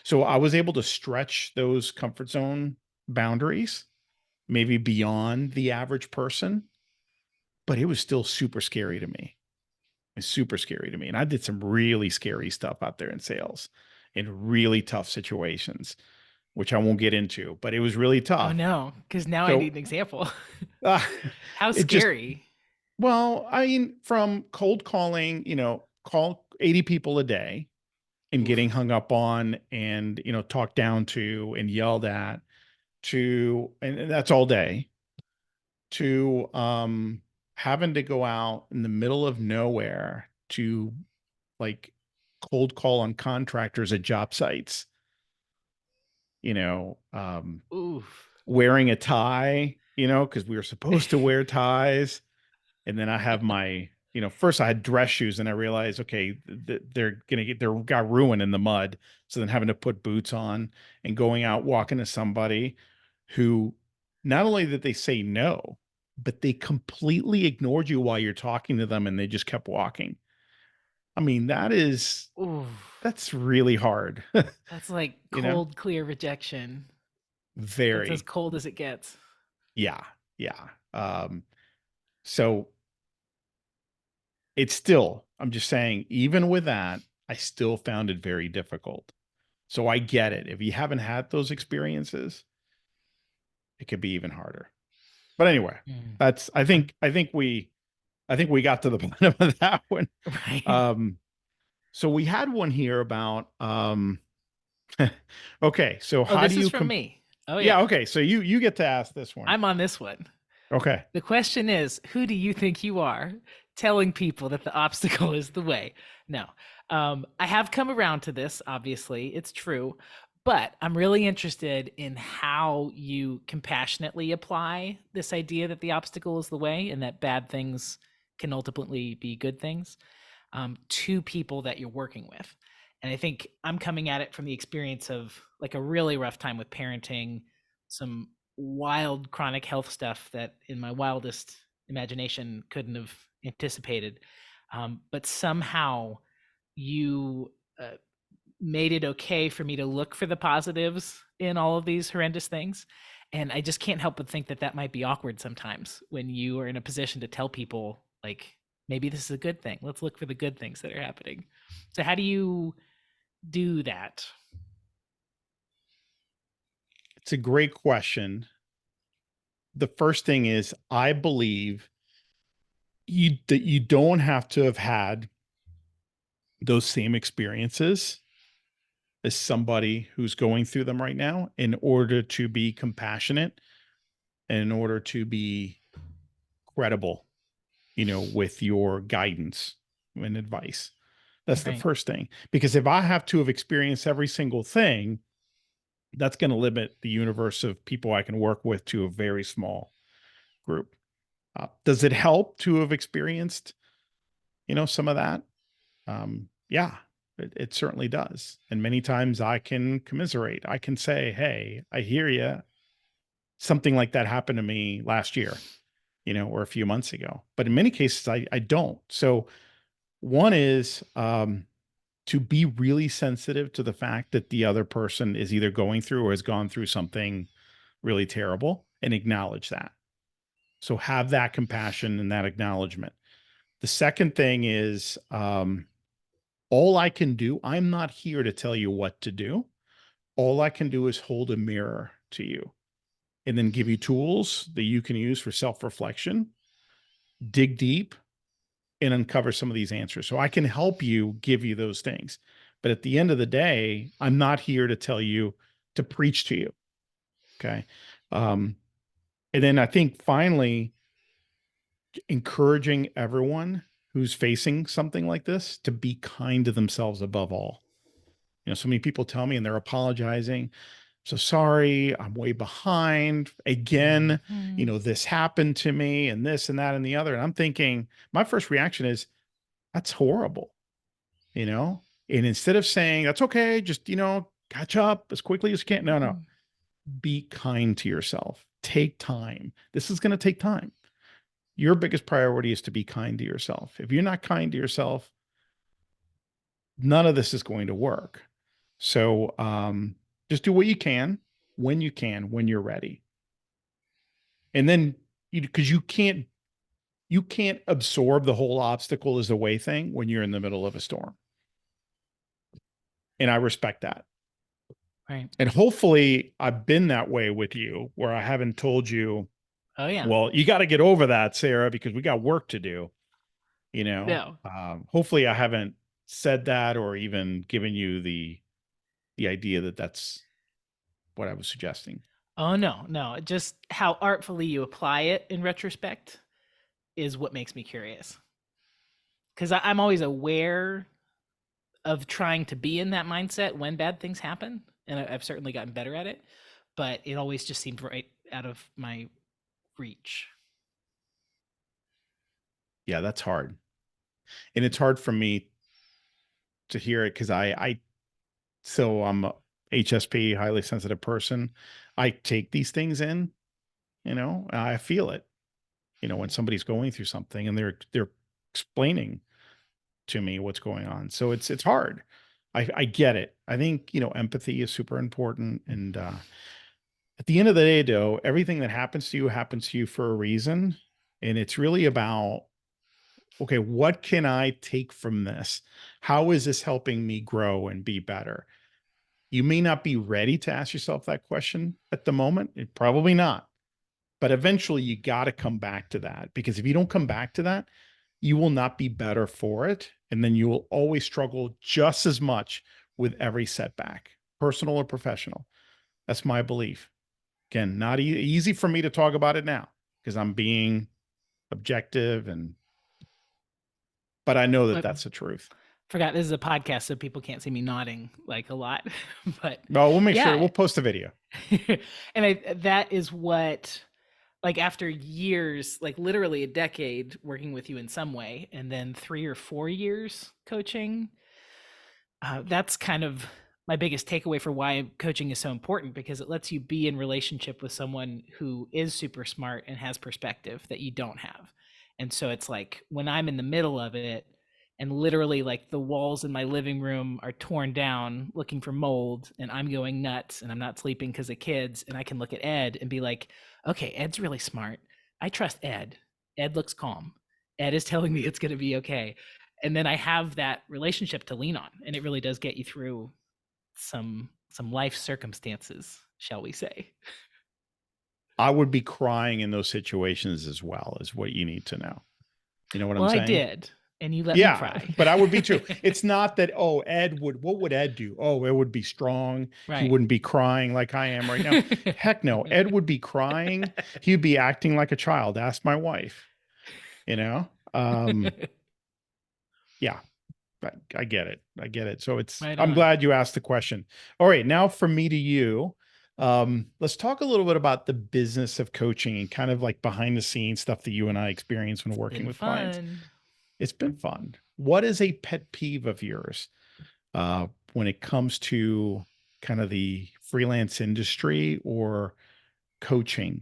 So I was able to stretch those comfort zone boundaries, maybe beyond the average person, but it was still super scary to me. It's super scary to me. And I did some really scary stuff out there in sales in really tough situations, which I won't get into, but it was really Oh tough. no, because now I So need an example. uh, How it just, scary. well, I mean, from cold calling, call 80 people a day and getting Oof. hung up on and, talked down to and yelled at and that's all day, to having to go out in the middle of nowhere to like cold call on contractors at job sites, you know, um, Oof. wearing a tie, because we were supposed to wear ties. And then I have my, first I had dress shoes and I realized, okay, they're going to got ruined in the mud. So then having to put boots on and going out, walking to somebody who not only did they say no, but they completely ignored you while you're talking to them and they just kept walking. I mean, Oof. that's really hard, That's like you know? cold, clear rejection. That's as Very. cold as it gets. Yeah. Yeah. So it's still, I'm just saying, even with that, I still found it very difficult. So I get it. If you haven't had those experiences, it could be even harder. But anyway, Mm. that's, I think we got to the bottom of that one. Right. Um, so we had one here about, Okay, so Oh, how do this is you from me. Oh, yeah, yeah. okay, so you get to ask this one. I'm on this one. Okay. The question is, who do you think you are telling people that the obstacle is the way? No. I have come around to this, obviously, it's true, but I'm really interested in how you compassionately apply this idea that the obstacle is the way and that bad things can ultimately be good things to people that you're working with. And I think I'm coming at it from the experience of like a really rough time with parenting, some wild chronic health stuff that in my wildest imagination couldn't have anticipated. But somehow you made it okay for me to look for the positives in all of these horrendous things. And I just can't help but think that that might be awkward sometimes when you are in a position to tell people, like, maybe this is a good thing. Let's look for the good things that are happening. So, how do you do that? It's a great question. The first thing is I believe you don't have to have had those same experiences as somebody who's going through them right now in order to be compassionate and in order to be credible, with your guidance and advice. That's the Right. first thing. Because if I have to have experienced every single thing, that's going to limit the universe of people I can work with to a very small group. Does it help to have experienced, some of that? Yeah, it certainly does. And many times I can commiserate. I can say, hey, I hear you. Something like that happened to me last year, or a few months ago. But in many cases, I don't. So one is to be really sensitive to the fact that the other person is either going through or has gone through something really terrible and acknowledge that. So have that compassion and that acknowledgement. The second thing is all I can do, I'm not here to tell you what to do. All I can do is hold a mirror to you and then give you tools that you can use for self reflection, dig deep, and uncover some of these answers. So I can help you give you those things. But at the end of the day, I'm not here to tell you to preach to you. Okay. Um, and then I think finally, encouraging everyone who's facing something like this to be kind to themselves above all. So many people tell me and they're apologizing. So sorry, I'm way behind. Again, Mhm. this happened to me and this and that and the other. And I'm thinking, my first reaction is, that's horrible, you know? And instead of saying, that's okay, just, catch up as quickly as you can. No, no. Mhm. Be kind to yourself. Take time. This is going to take time. Your biggest priority is to be kind to yourself. If you're not kind to yourself, none of this is going to work. So just do what you can, when you're ready. And then because you can't absorb the whole obstacle as a way thing when you're in the middle of a storm. And I respect that. Right. And hopefully I've been that way with you where I haven't told you, Oh, yeah. well, you got to get over that, Sarah, because we got work to do. No. Hopefully I haven't said that or even given you the idea that that's what I was suggesting. Oh, no. No. Just how artfully you apply it in retrospect is what makes me curious. Because I'm always aware of trying to be in that mindset when bad things happen. And I've certainly gotten better at it. But it always just seemed right out of my reach. Yeah, that's hard. And it's hard for me to hear it because so I'm a HSP, highly sensitive person. I take these things in, I feel it, when somebody's going through something and they're explaining to me what's going on. So it's hard. I get it. I think, empathy is super important. And at the end of the day, though, everything that happens to you for a reason. And it's really about, okay, what can I take from this? How is this helping me grow and be better? You may not be ready to ask yourself that question at the moment. Probably not. But eventually you got to come back to that because if you don't come back to that, you will not be better for it. And then you will always struggle just as much with every setback, personal or professional. That's my belief. Again, not easy for me to talk about it now because I'm being objective, but I know that I that's the truth. forgot this is a podcast, so people can't see me nodding like a lot. But Well, we'll make sure yeah. we'll post a video. And that is what, like, after years, like literally a decade working with you in some way, and then 3 or 4 years coaching, that's kind of my biggest takeaway for why coaching is so important, because it lets you be in relationship with someone who is super smart and has perspective that you don't have. And so it's like when I'm in the middle of it and literally like the walls in my living room are torn down looking for mold and I'm going nuts and I'm not sleeping because of kids, and I can look at Ed and be like, okay, Ed's really smart. I trust Ed. Ed looks calm. Ed is telling me it's going to be okay. And then I have that relationship to lean on, and it really does get you through some life circumstances, shall we say. I would be crying in those situations as well, is what you need to know. You know what I'm Well, I saying? did, and you let me Yeah, cry. but I would be too. It's not that, oh, Ed would, what would Ed do? Oh, Ed would be strong. He Right. wouldn't be crying like I am right now. Heck no. Ed would be crying. He'd be acting like a child. Ask my wife, you know? Yeah, I get it. I get it. So Right I'm on. glad you asked the question. All right, now from me to you. Let's talk a little bit about the business of coaching and kind of like behind the scenes stuff that you and I experience when It's working been with clients. fun. It's been fun. What is a pet peeve of yours when it comes to kind of the freelance industry or coaching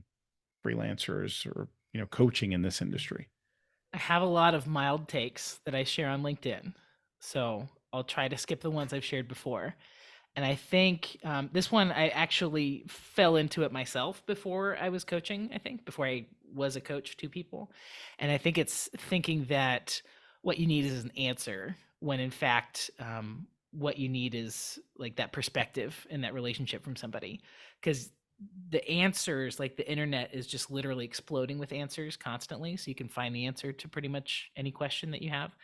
freelancers or coaching in this industry? I have a lot of mild takes that I share on LinkedIn, so I'll try to skip the ones I've shared before. And I think this one, I actually fell into it myself before I was coaching, I think, before I was a coach to people. And I think it's thinking that what you need is an answer, when in fact, what you need is like that perspective and that relationship from somebody. Because the answers, like the internet is just literally exploding with answers constantly. So you can find the answer to pretty much any question that you have,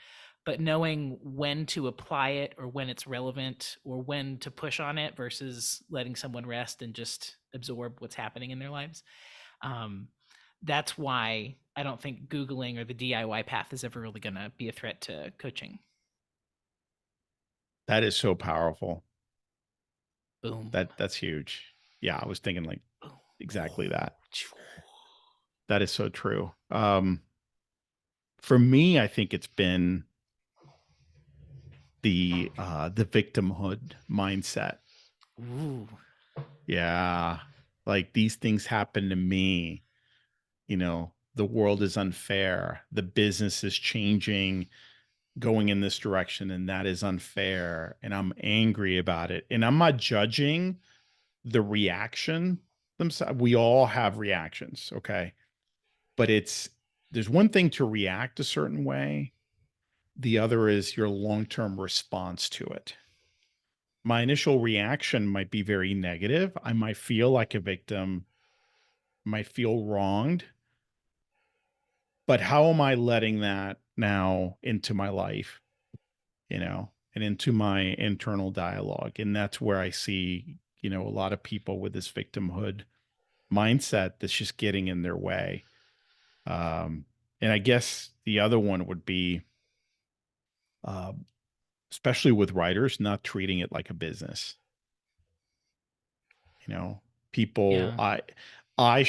but knowing when to apply it or when it's relevant or when to push on it versus letting someone rest and just absorb what's happening in their lives. Um, that's why I don't think Googling or the DIY path is ever really going to be a threat to coaching. That is so powerful. Boom. That's huge. Yeah, I was thinking like Boom. exactly that. That is so true. For me, I think it's been the victimhood mindset. Ooh. Yeah. Like these things happen to me, the world is unfair. The business is changing, going in this direction, and that is unfair. And I'm angry about it. And I'm not judging the reaction themselves. We all have reactions. Okay. But there's one thing to react a certain way. The other is your long-term response to it. My initial reaction might be very negative. I might feel like a victim, might feel wronged, but how am I letting that now into my life, and into my internal dialogue? And that's where I see, a lot of people with this victimhood mindset that's just getting in their way. Um, and I guess the other one would be, uh, especially with writers, not treating it like a business. You know, people, Yeah. I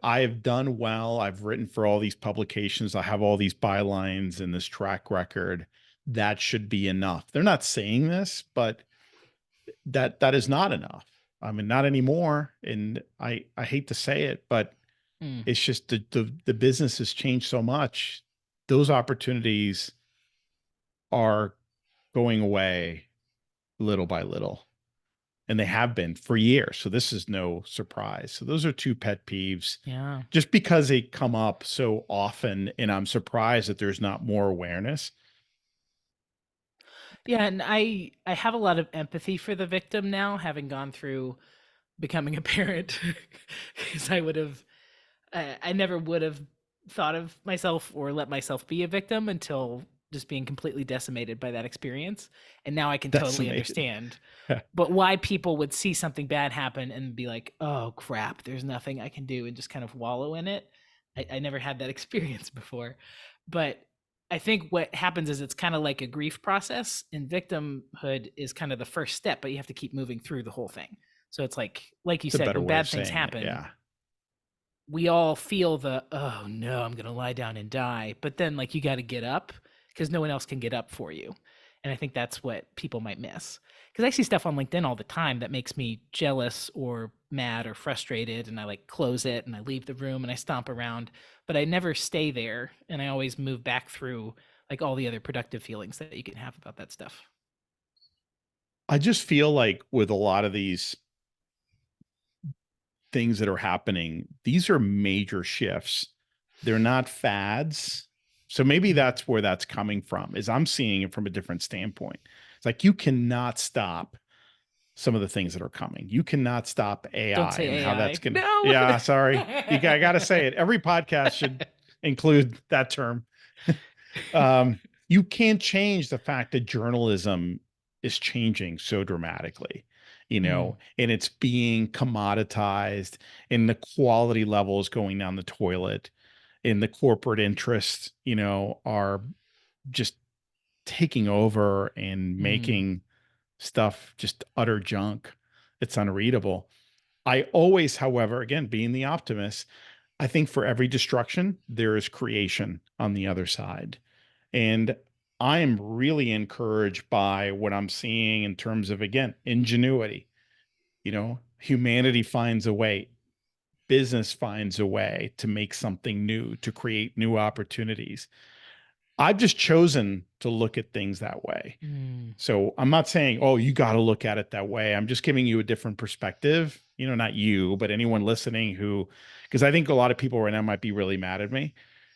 have done well. I've written for all these publications. I have all these bylines and this track record. That should be enough. They're not saying this, but that is not enough. I mean, not anymore. And I hate to say it, but Mm. it's just the business has changed so much. Those opportunities are going away little by little, and they have been for years. So this is no surprise. So those are two pet peeves, Yeah. just because they come up so often, and I'm surprised that there's not more awareness. Yeah, and I have a lot of empathy for the victim now, having gone through becoming a parent, because I would have I never would have thought of myself or let myself be a victim until just being completely decimated by that experience. And now I can totally Decimated. understand but why people would see something bad happen and be like, oh crap, there's nothing I can do, and just kind of wallow in it. I never had that experience before. But I think what happens is it's kind of like a grief process, and victimhood is kind of the first step, but you have to keep moving through the whole thing. So it's like you It's a said, better when way of bad things saying it. happen, Yeah. we all feel the, oh no, I'm gonna lie down and die. But then like you gotta get up because no one else can get up for you. And I think that's what people might miss. Because I see stuff on LinkedIn all the time that makes me jealous or mad or frustrated, and I like close it and I leave the room and I stomp around, but I never stay there, and I always move back through like all the other productive feelings that you can have about that stuff. I just feel like with a lot of these things that are happening, these are major shifts. They're not fads. So maybe Mm. that's where that's coming from, is I'm seeing it from a different standpoint. It's like you cannot stop some of the things that are coming. You cannot stop Don't AI and say how that's AI. going to, No. yeah, sorry. I got to say it. Every podcast should include that term. You can't change the fact that journalism is changing so dramatically, Mm. and it's being commoditized, and the quality level is going down the toilet, and the corporate interests, are just taking over and Mm. making stuff just utter junk. It's unreadable. I always, however, again, being the optimist, I think for every destruction, there is creation on the other side. And I am really encouraged by what I'm seeing in terms of, again, ingenuity. Humanity finds a way, business finds a way to make something new, to create new opportunities. I've just chosen to look at things that way. Mm. So I'm not saying, oh, you got to look at it that way. I'm just giving you a different perspective, not you, but anyone listening because I think a lot of people right now might be really mad at me.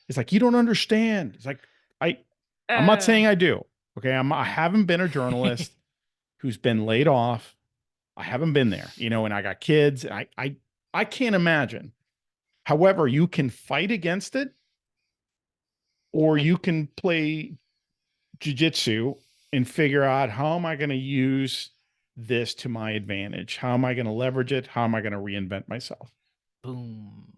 It's like, you don't understand. It's like, I, I'm not Uh. saying I do. Okay. I haven't been a journalist who's been laid off. I haven't been there, and I got kids. And I can't imagine. However, you can fight against it, or you can play jujitsu and figure out, how am I going to use this to my advantage? How am I going to leverage it? How am I going to reinvent myself? Boom.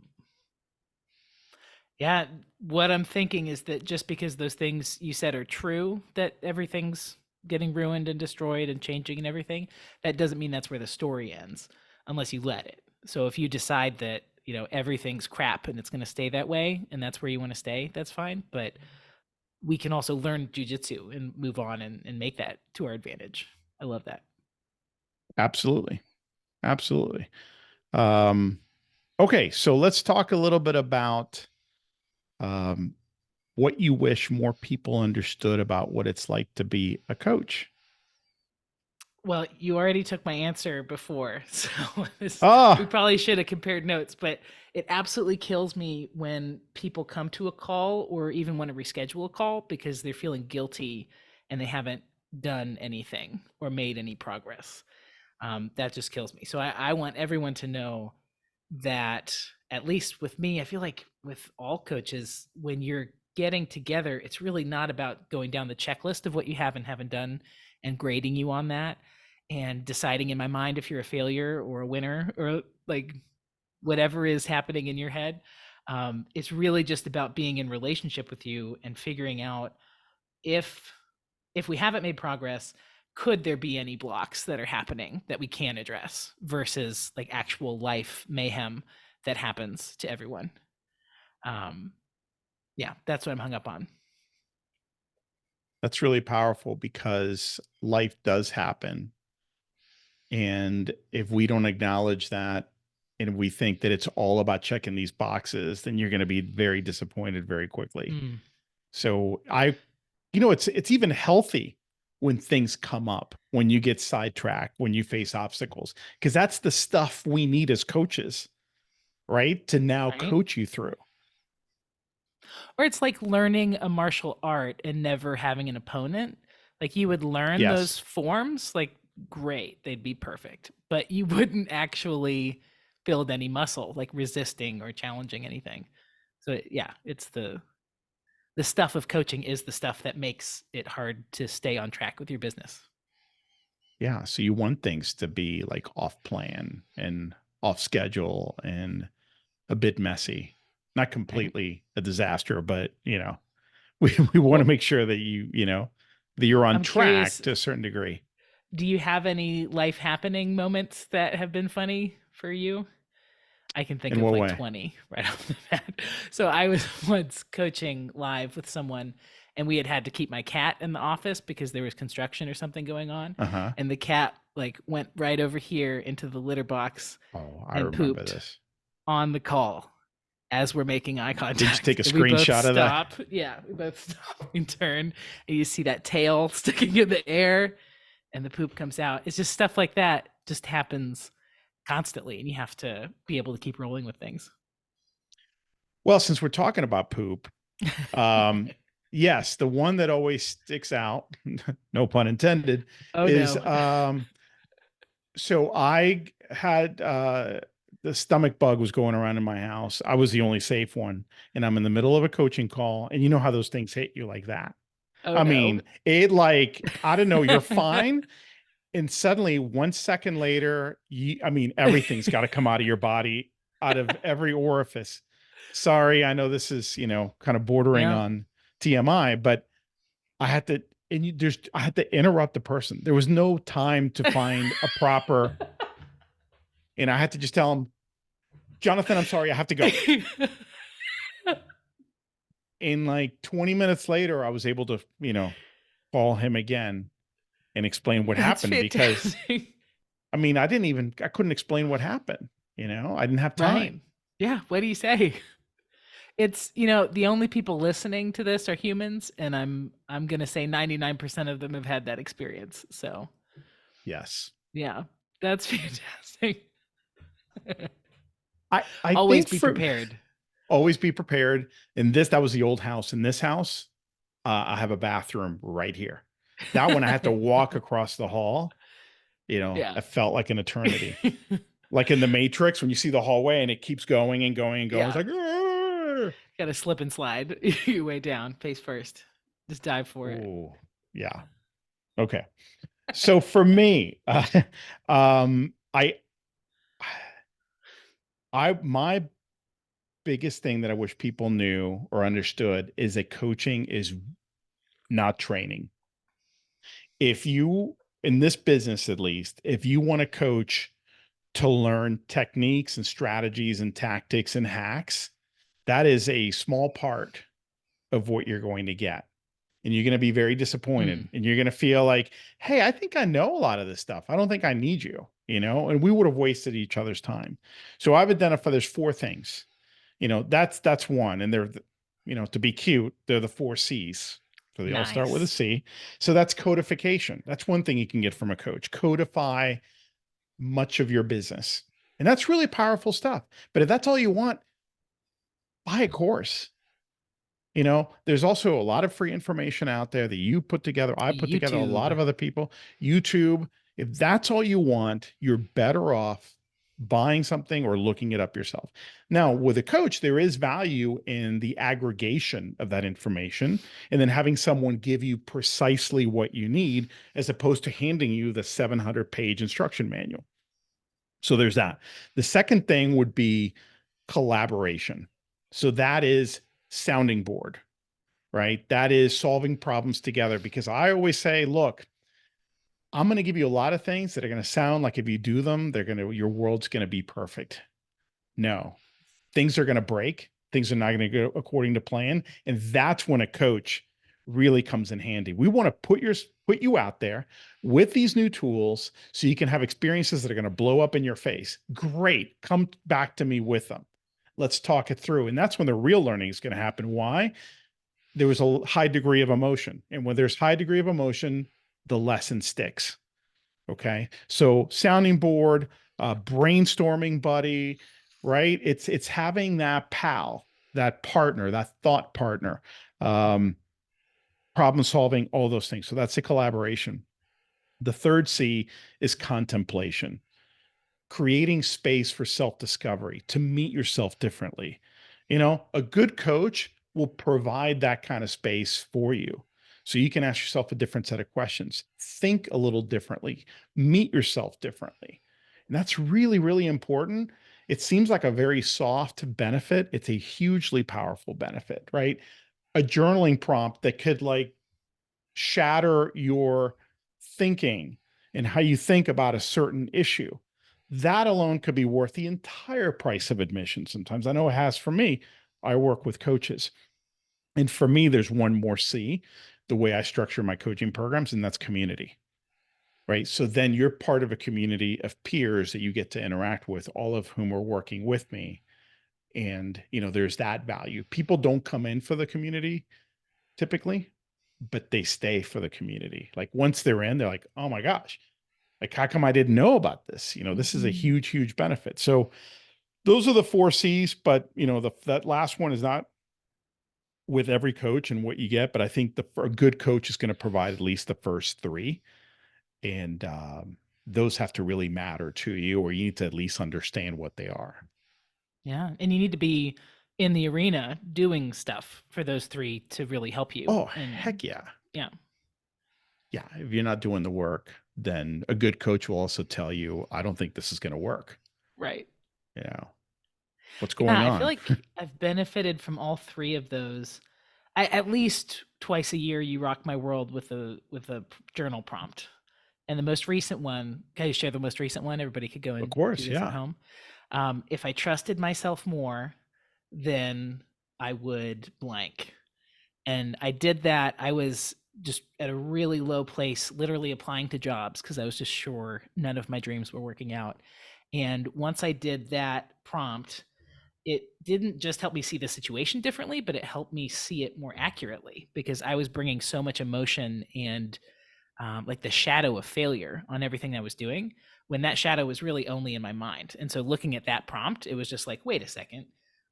Yeah, what I'm thinking is that just because those things you said are true, that everything's getting ruined and destroyed and changing and everything, that doesn't mean that's where the story ends unless you let it. So if you decide that, everything's crap and it's going to stay that way and that's where you want to stay, that's fine. But we can also learn jujitsu and move on and make that to our advantage. I love that. Absolutely. Absolutely. Um, okay. So let's talk a little bit about um, what you wish more people understood about what it's like to be a coach. Well, you already took my answer before, so we Ah, probably should have compared notes, but it absolutely kills me when people come to a call or even want to reschedule a call because they're feeling guilty and they haven't done anything or made any progress. That just kills me. So I want everyone to know that, at least with me, I feel like with all coaches, when you're getting together, it's really not about going down the checklist of what you have and haven't done and grading you on that and deciding in my mind if you're a failure or a winner or like whatever is happening in your head. It's really just about being in relationship with you and figuring out if we haven't made progress, could there be any blocks that are happening that we can address versus like actual life mayhem that happens to everyone. um yeah, that's what I'm hung up on. that's really powerful, because life does happen. And if we don't acknowledge that, and we think that it's all about checking these boxes, then you're going to be very disappointed very quickly. Mm, So it's even healthy when things come up, when you get sidetracked, when you face obstacles, because that's the stuff we need as coaches, right? To now right. coach you through. Or it's like learning a martial art and never having an opponent. Like you would learn those Yes, forms, like great, they'd be perfect, but you wouldn't actually build any muscle, like resisting or challenging anything. So yeah, it's the stuff of coaching is the stuff that makes it hard to stay on track with your business. Yeah. So you want things to be like off plan and off schedule and a bit messy, not Right. completely a disaster, but we want to Well, make sure that that you're on I'm track curious, to a certain degree. do you have any life happening moments that have been funny for you? I can think In of what like way? 20 right off the bat. So I was once coaching live with someone, and we had to keep my cat in the office because there was construction or something going on, Uh-huh. and the cat like went right over here into the litter box Oh, I and remember pooped this. on the call as we're making eye Did you contact. take a And we both screenshot of that? stop. Yeah, we both stop and turn, and you see that tail sticking in the air, and the poop comes out. It's just stuff like that just happens constantly, and you have to be able to keep rolling with things. Well, since we're talking about poop, um, yes, the one that always sticks out, no pun intended, Oh is no. so I had the stomach bug was going around in my house. I was the only safe one, and I'm in the middle of a coaching call, and you know how those things hit you like that. Oh I no. mean, it like I don't know, you're fine, and suddenly 1 second later, I mean, everything's got to come out of your body, out of every orifice. Sorry, I know this is kind of bordering Yeah. on TMI, but I had to, I had to interrupt the person. There was no time to find a proper, and I had to just tell him, Jonathan, I'm sorry, I have to go. And like 20 minutes later, I was able to, call him again and explain what That's happened because fantastic. I couldn't explain what happened. I didn't have time. Right. Yeah. What do you say? It's, the only people listening to this are humans, and I'm gonna say 99% of them have had that experience. So Yes. yeah, that's fantastic. I Always think be for prepared. always be prepared. That was the old house. In this house, I have a bathroom right here. That one I had to walk across the hall. Yeah. It felt like an eternity. Like in the Matrix, when you see the hallway and it keeps going and going and going. It's Yeah. like, "Arr!" Gotta slip and slide your way down, face first. Just dive for it. Oh, yeah. Okay. So for me, um, my biggest thing that I wish people knew or understood is that coaching is not training. If you, in this business at least, if you want to coach to learn techniques and strategies and tactics and hacks, that is a small part of what you're going to get. And you're going to be very disappointed Mm, and you're going to feel like, hey, I think I know a lot of this stuff. I don't think I need you, and we would have wasted each other's time. So I've identified there's four things. That's one. And they're, to be cute, they're the four C's. So they all start with a nice. C. So that's codification. That's one thing you can get from a coach. Codify much of your business. And that's really powerful stuff. But if that's all you want, buy a course. There's also a lot of free information out there that you put together. I put together, a lot YouTube. of other people, YouTube. If that's all you want, you're better off buying something or looking it up yourself. Now, with a coach, there is value in the aggregation of that information and then having someone give you precisely what you need as opposed to handing you the 700-page instruction manual. So there's that. The second thing would be collaboration. So that is sounding board, right? That is solving problems together because I always say, look, I'm going to give you a lot of things that are going to sound like if you do them, your world's going to be perfect. No, things are going to break. Things are not going to go according to plan. And that's when a coach really comes in handy. We want to put you out there with these new tools so you can have experiences that are going to blow up in your face. Great. Come back to me with them. Let's talk it through. And that's when the real learning is going to happen. Why? There was a high degree of emotion. And when there's high degree of emotion, the lesson sticks. Okay. So sounding board, brainstorming buddy, right? It's having that pal, that partner, that thought partner, um, problem solving, all those things. So that's a collaboration. The third C is contemplation, creating space for self-discovery to meet yourself differently. A good coach will provide that kind of space for you. So you can ask yourself a different set of questions, think a little differently, meet yourself differently. And that's really, really important. It seems like a very soft benefit. It's a hugely powerful benefit, right? A journaling prompt that could like shatter your thinking and how you think about a certain issue. That alone could be worth the entire price of admission. Sometimes I know it has for me. I work with coaches. And for me, there's one more C, the way I structure my coaching programs, and that's community, right? So then you're part of a community of peers that you get to interact with, all of whom are working with me. And, there's that value. People don't come in for the community typically, but they stay for the community. Like once they're in, they're like, oh my gosh, like how come I didn't know about this? This is a Mhm. huge, huge benefit. So those are the four C's, but that last one is not with every coach and what you get, but I think a good coach is going to provide at least the first three. And those have to really matter to you, or you need to at least understand what they are. Yeah, and you need to be in the arena doing stuff for those 3 to really help you, Oh, and heck yeah. yeah, Yeah. If you're not doing the work, then a good coach will also tell you, I don't think this is going to work. right. You know, what's Yeah, going I feel on? like I've benefited from all 3 of those. At least twice a year, you rock my world with a journal prompt, and the most recent one, can I share the most recent one? Everybody could go Of and do course. this at Yeah. home. If I trusted myself more, then I would blank. And I did that. I was just at a really low place, literally applying to jobs because I was just sure none of my dreams were working out. And once I did that prompt, it didn't just help me see the situation differently, but it helped me see it more accurately because I was bringing so much emotion and like the shadow of failure on everything I was doing when that shadow was really only in my mind. And so looking at that prompt, it was just like, wait a second,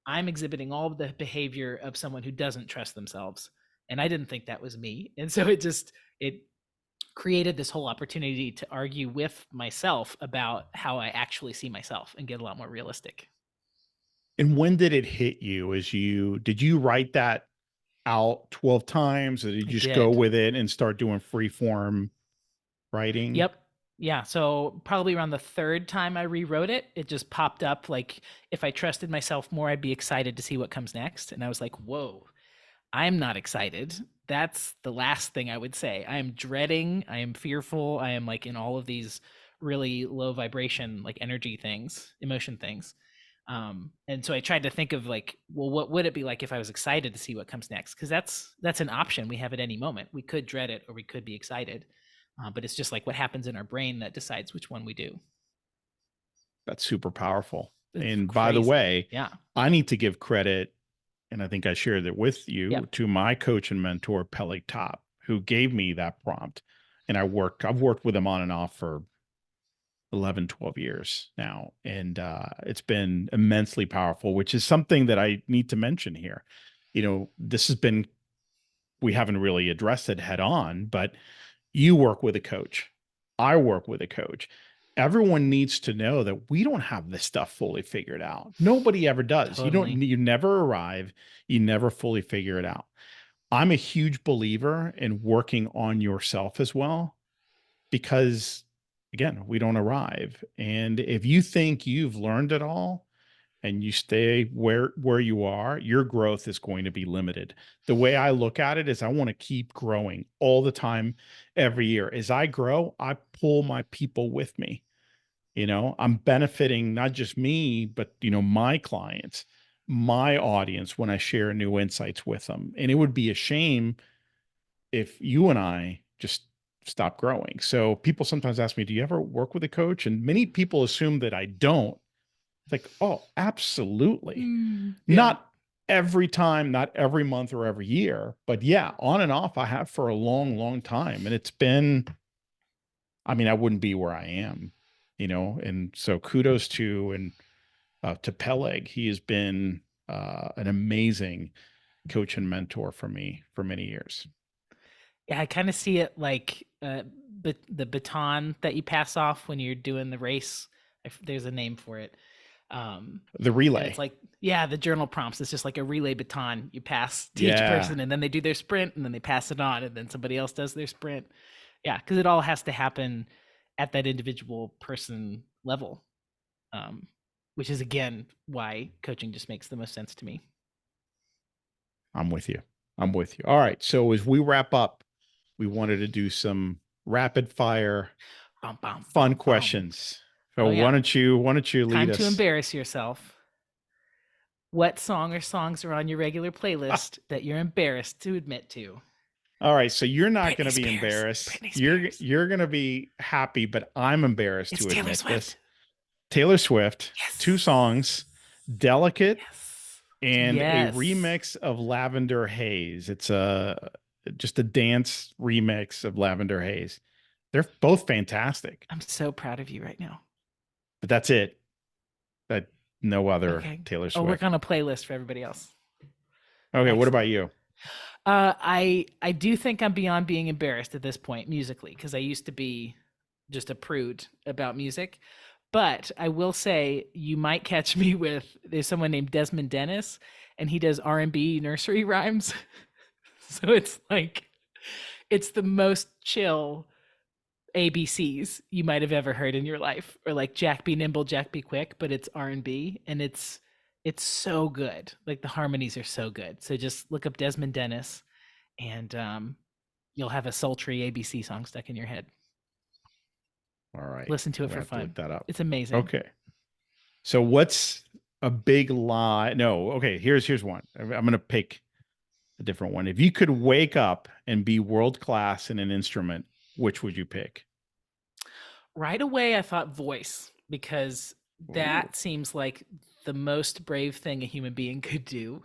I'm exhibiting all of the behavior of someone who doesn't trust themselves. And I didn't think that was me. And so it created this whole opportunity to argue with myself about how I actually see myself and get a lot more realistic. And when did it hit you did you write that out 12 times or did you I just go did. with it and start doing free form writing? Yep. Yeah. So probably around the third time I rewrote it, it just popped up like if I trusted myself more, I'd be excited to see what comes next. And I was like, whoa, I'm not excited. That's the last thing I would say. I am dreading, I am fearful, I am like in all of these really low vibration, like energy things, emotion things. And so I tried to think of like, well, what would it be like if I was excited to see what comes next? Because that's an option we have at any moment. We could dread it or we could be excited, but it's just like what happens in our brain that decides which one we do. That's super powerful. It's And by the crazy. way, Yeah. I need to give credit, and I think I shared it with you, Yep. to my coach and mentor, Pelly Top, who gave me that prompt. And I've worked with him on and off for 11, 12 years now. And it's been immensely powerful, which is something that I need to mention here. This has been, we haven't really addressed it head on, but you work with a coach. I work with a coach. Everyone needs to know that we don't have this stuff fully figured out. Nobody ever does. Totally. You never arrive, you never fully figure it out. I'm a huge believer in working on yourself as well because again, we don't arrive. And if you think you've learned it all, and you stay where you are, your growth is going to be limited. The way I look at it is I want to keep growing all the time every year. As I grow, I pull my people with me. I'm benefiting not just me, but my clients, my audience when I share new insights with them. And it would be a shame if you and I just stop growing. So people sometimes ask me, "Do you ever work with a coach?" And many people assume that I don't. It's like, oh, absolutely. Yeah. Not every time, not every month or every year, but yeah, on and off, I have for a long, long time. And it's been, I mean, I wouldn't be where I am, and so kudos to Peleg. He has been an amazing coach and mentor for me for many years. Yeah, I kind of see it like but the baton that you pass off when you're doing the race. There's a name for it. Um, The and it's relay. like, yeah, the journal prompts. It's just like a relay baton you pass to each Yeah, person, and then they do their sprint, and then they pass it on, and then somebody else does their sprint. Yeah, because it all has to happen at that individual person level, um, which is again why coaching just makes the most sense to me. I'm with you. I'm with you. All right. So as we wrap up, we wanted to do some rapid fire Bum, bum, fun bum, bum. questions. So Oh yeah, why don't you lead time to us? embarrass yourself. What song or songs are on your regular playlist that you're embarrassed to admit to? All right, so you're not going Britney to be Spears. embarrassed. Britney You're Spears. you're going to be happy, but I'm embarrassed It's to Taylor admit this. Swift. Taylor Swift, two Yes. songs, Delicate Yes. and a Yes. remix of Lavender Haze. It's a just a dance remix of Lavender Haze. They're both fantastic, I'm so proud of you right now. but that's it. That no other Okay. Taylor I'll work Swift. on a playlist for everybody else. Okay, what about Excellent. you? I do think I'm beyond being embarrassed at this point musically because I used to be just a prude about music. But I will say you might catch me with there's someone named Desmond Dennis and he does R&B nursery rhymes. So it's like it's the most chill ABCs you might have ever heard in your life, or like Jack Be Nimble, Jack Be Quick, but it's R&B and it's so good. Like the harmonies are so good. So just look up Desmond Dennis and you'll have a sultry ABC song stuck in your head. All right, Listen to I'm it gonna for have to look fun. that up. It's amazing. Okay. So what's a big lie? No, okay, here's one. I'm gonna pick a different one. If you could wake up and be world class in an instrument, which would you pick? Right away I thought voice because Ooh. that seems like the most brave thing a human being could do.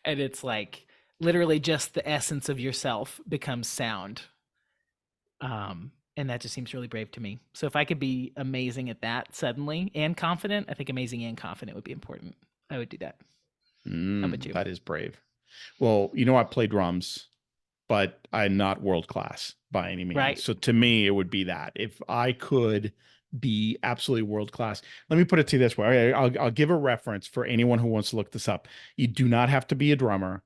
And it's like literally just the essence of yourself becomes sound. And that just seems really brave to me. So if I could be amazing at that suddenly and confident, I think amazing and confident would be important. I would do that. How about you? That is brave. Well, you know, I play drums, but I'm not world class by any means. Right. So to me, it would be that. If I could be absolutely world class, let me put it to you this way. Okay, I'll give a reference for anyone who wants to look this up. You do not have to be a drummer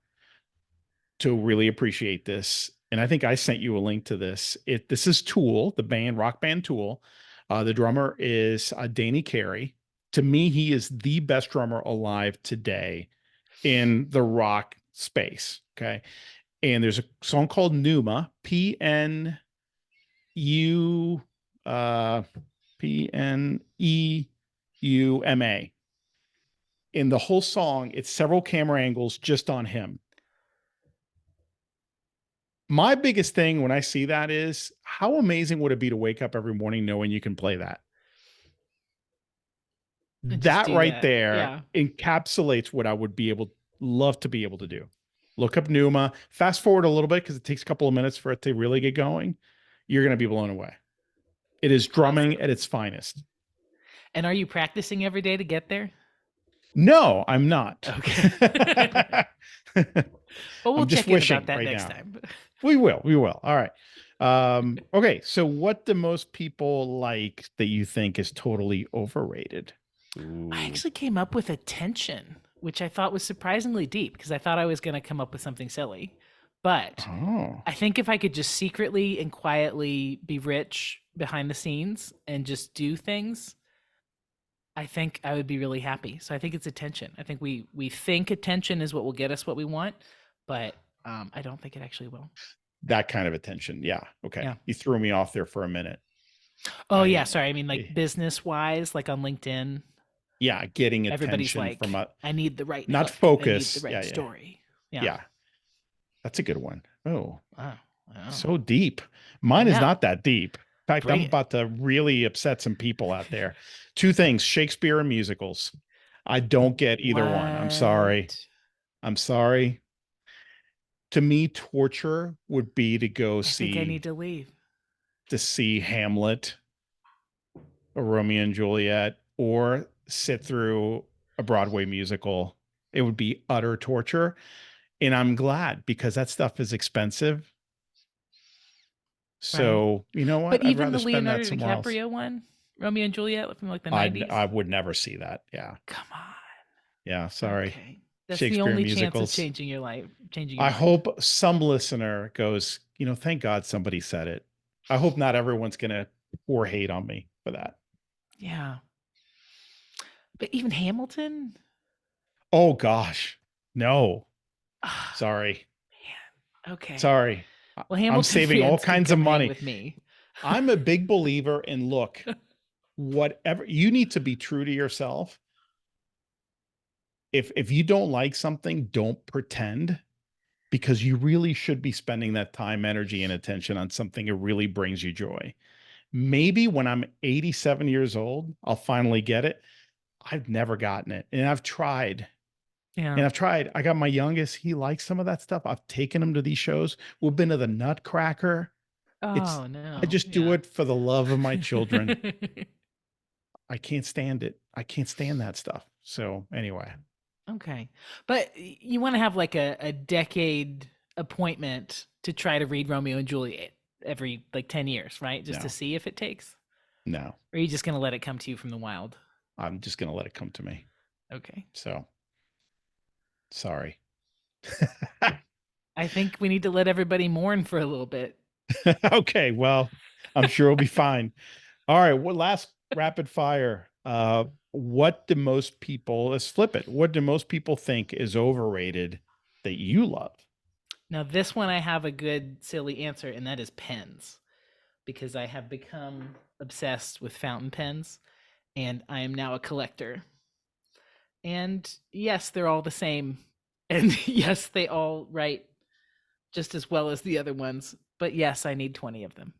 to really appreciate this. And I think I sent you a link to this. This is Tool, the band, rock band Tool. The drummer is Danny Carey. To me, he is the best drummer alive today in the rock space. Okay. And there's a song called Numa, PNU, uh, PNEUMA. In the whole song, it's several camera angles just on him. My biggest thing when I see that is how amazing would it be to wake up every morning knowing you can play that? And just That do right that. there Yeah. encapsulates what I would be able, love to be able to do. Look up Numa, fast forward a little bit because it takes a couple of minutes for it to really get going. You're going to be blown away. It is drumming Awesome. at its finest. And are you practicing every day to get there? No, I'm not. Okay. Well, we'll I'm just check in about wishing that right next now. time. We will. We will. All right. Okay. So, what do most people like that you think is totally overrated? I Ooh. actually came up with attention, which I thought was surprisingly deep because I thought I was going to come up with something silly. But Oh, I think if I could just secretly and quietly be rich behind the scenes and just do things, I think I would be really happy. So I think it's attention. I think we think attention is what will get us what we want, but I don't think it actually will. that kind of attention. Yeah. Yeah. Okay. You threw me off there for a minute. Oh yeah, I, sorry. I mean eh, like business wise, like on LinkedIn, yeah, getting everybody's attention from like, a I need the right not hook. I need the focus. Yeah. right Yeah. story. Yeah. Yeah. That's a good one. Oh, Wow. Wow. so deep. I Mine is know. not that deep. In fact, I'm Bring it. about to really upset some people out there. Two things, Shakespeare and musicals. I don't get either one. I'm sorry. What? I'm sorry. To me, torture would be I think I need to leave. to see Hamlet or Romeo and Juliet or sit through a Broadway musical. It would be utter torture. And I'm glad because that stuff is expensive. Right. So, you know But what? I'd even rather the spend that Leonardo somewhere else. DiCaprio one? Romeo and Juliet from like the I 90s? would never see that. Yeah. Come on. Yeah, sorry. Okay. That's the Shakespeare only chance of musicals. changing your life, changing your I mind. hope some listener goes, thank God somebody said it. I hope not everyone's gonna pour hate on me for that. Yeah. But even Hamilton? Oh gosh. No. Ah, Sorry. man. Okay. Sorry. Well, I'm Hamilton saving all fans can kinds of come hang money. with me. I'm a big believer in look, whatever you need to be true to yourself. If you don't like something, don't pretend, because you really should be spending that time, energy, and attention on something that really brings you joy. Maybe when I'm 87 years old, I'll finally get it. I've never gotten it. And I've tried. Yeah. And I've tried. I got my youngest. He likes some of that stuff. I've taken him to these shows. We've been to the Nutcracker. It's Oh, I no. just do Yeah. it for the love of my children. I can't stand it. I can't stand that stuff. So anyway, Okay. But you want to have like a decade appointment to try to read Romeo and Juliet every like 10 years, right? Just to no, see if it takes? no. Or are you just going to let it come to you from the wild? I'm just gonna let it come to me. Okay. So sorry. I think we need to let everybody mourn for a little bit. Okay, well, I'm sure it'll be fine. All right, well, last rapid fire. What do most people, let's flip it. What do most people think is overrated that you love? Now, this one I have a good silly answer, and that is pens, because I have become obsessed with fountain pens, and I am now a collector. And yes, they're all the same. And yes, they all write just as well as the other ones. But yes, I need 20 of them.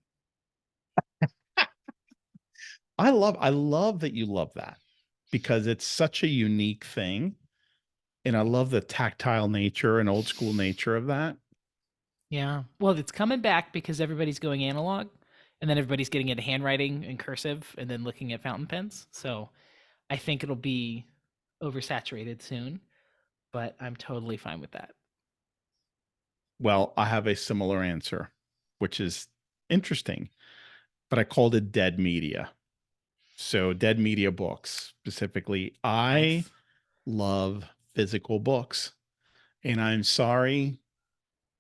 I love that you love that, because it's such a unique thing. And I love the tactile nature and old school nature of that. Yeah. Well, it's coming back because everybody's going analog, and then everybody's getting into handwriting and cursive and then looking at fountain pens. So I think it'll be oversaturated soon, but I'm totally fine with that. Well, I have a similar answer, which is interesting, but I called it dead media. So, dead media books specifically. I Nice. love physical books. And I'm sorry,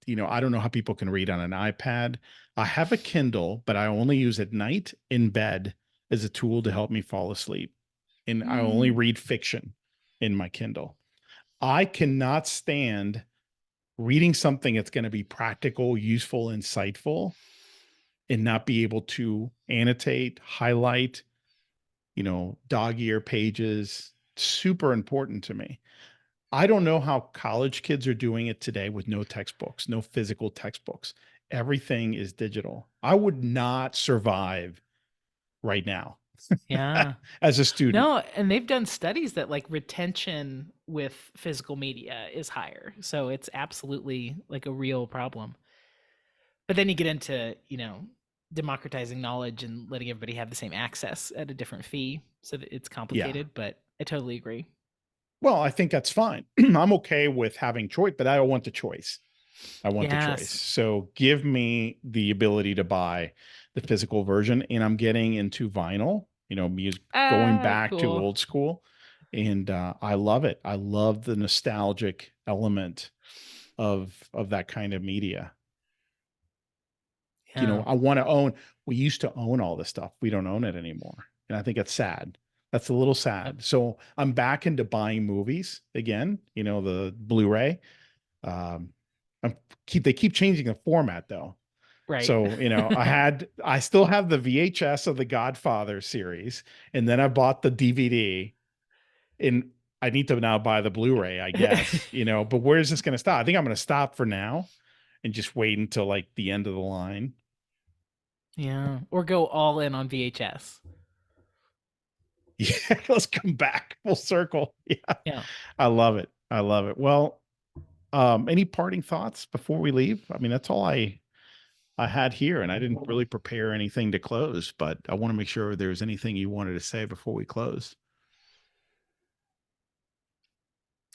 I don't know how people can read on an iPad. I have a Kindle, but I only use at night in bed as a tool to help me fall asleep. And I only Mm, read fiction in my Kindle. I cannot stand reading something that's going to be practical, useful, insightful, and not be able to annotate, highlight, dog ear pages. Super important to me. I don't know how college kids are doing it today with no textbooks, no physical textbooks. Everything is digital. I would not survive right now yeah. as a student. No, and they've done studies that like retention with physical media is higher. So it's absolutely like a real problem. But then you get into, democratizing knowledge and letting everybody have the same access at a different fee. So that it's Yeah. complicated, but I totally agree. Well, I think that's fine. I'm okay with having choice, but I don't want the choice. I want the choice. Yes. So give me the ability to buy the physical version. And I'm getting into vinyl, music, going Ah, back to cool. old school. And I love it. I love the nostalgic element of that kind of media. Yeah. I want to own, we used to own all this stuff. We don't own it anymore. And I think it's sad. That's a little Yep. sad. So I'm back into buying movies again, the Blu-ray. Um, they keep changing the format though. Right. So, I still have the VHS of the Godfather series, and then I bought the DVD, and I need to now buy the Blu-ray, I guess, but where is this going to stop? I think I'm going to stop for now and just wait until like the end of the line. Yeah. Or go all in on VHS. Yeah, let's come back full circle. Yeah. Yeah. I love it. I love it. Well, any parting thoughts before we leave? I mean, that's all I had here, and I didn't really prepare anything to close, but I want to make sure there's anything you wanted to say before we close.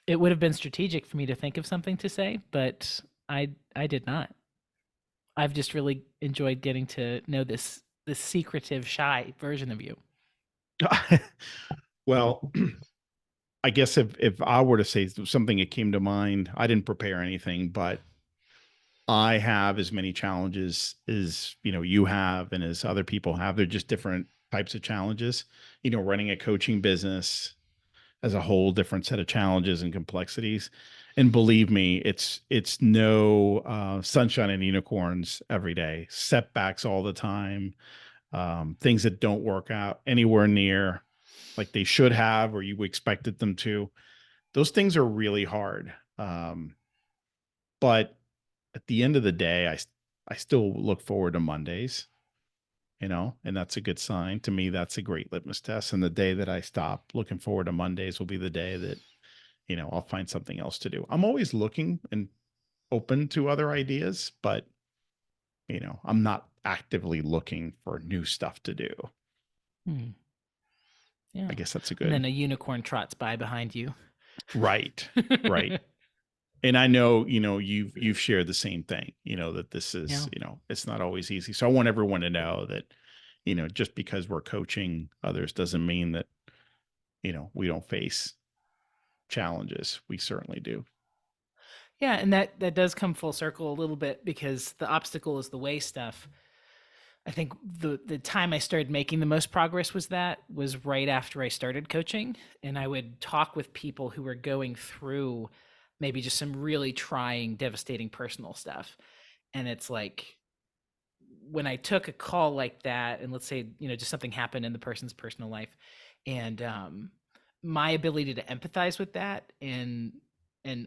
It would have been strategic for me to think of something to say, but I did not. I've just really enjoyed getting to know this secretive, shy version of you. Well, I guess if I were to say something that came to mind, I didn't prepare anything, but I have as many challenges as, you have and as other people have. They're just different types of challenges. Running a coaching business as a whole different set of challenges and complexities. And believe me, it's no sunshine and unicorns every day. Setbacks all the time, things that don't work out anywhere near like they should have or you expected them to. Those things are really hard. But at the end of the day, I still look forward to Mondays, and that's a good sign. To me, that's a great litmus test. And the day that I stop looking forward to Mondays will be the day that, I'll find something else to do. I'm always looking and open to other ideas, but, I'm not actively looking for new stuff to do. Hmm. Yeah. I guess that's a And good, then a unicorn trots by behind you. right. Right. And I know, you've shared the same thing, that this Yeah. is, it's not always easy. So I want everyone to know that, just because we're coaching others doesn't mean that, we don't face challenges. We certainly do. Yeah, and that does come full circle a little bit because the obstacle is the way stuff. I think the time I started making the most progress was right after I started coaching, and I would talk with people who were going through maybe just some really trying, devastating personal stuff. And it's like when I took a call like that, and let's say, just something happened in the person's personal life, and my ability to empathize with that and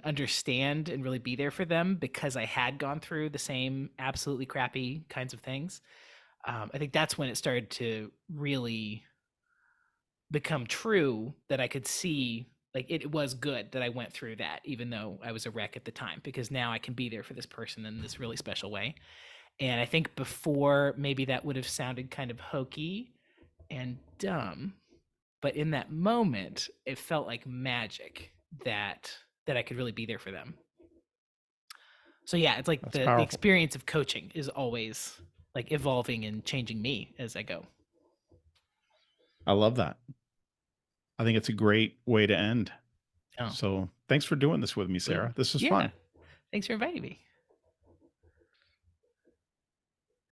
understand and really be there for them because I had gone through the same absolutely crappy kinds of things. I think that's when it started to really become true that I could see like it was good that I went through that, even though I was a wreck at the time, because now I can be there for this person in this really special way. And I think before maybe that would have sounded kind of hokey and dumb, but in that moment, it felt like magic that I could really be there for them. So yeah, it's like That's the powerful. experience of coaching is always like evolving and changing me as I go. I love that. I think it's a great way to end. Oh, So thanks for doing this with me, absolutely. Sarah. This was Yeah. fun. Thanks for inviting me.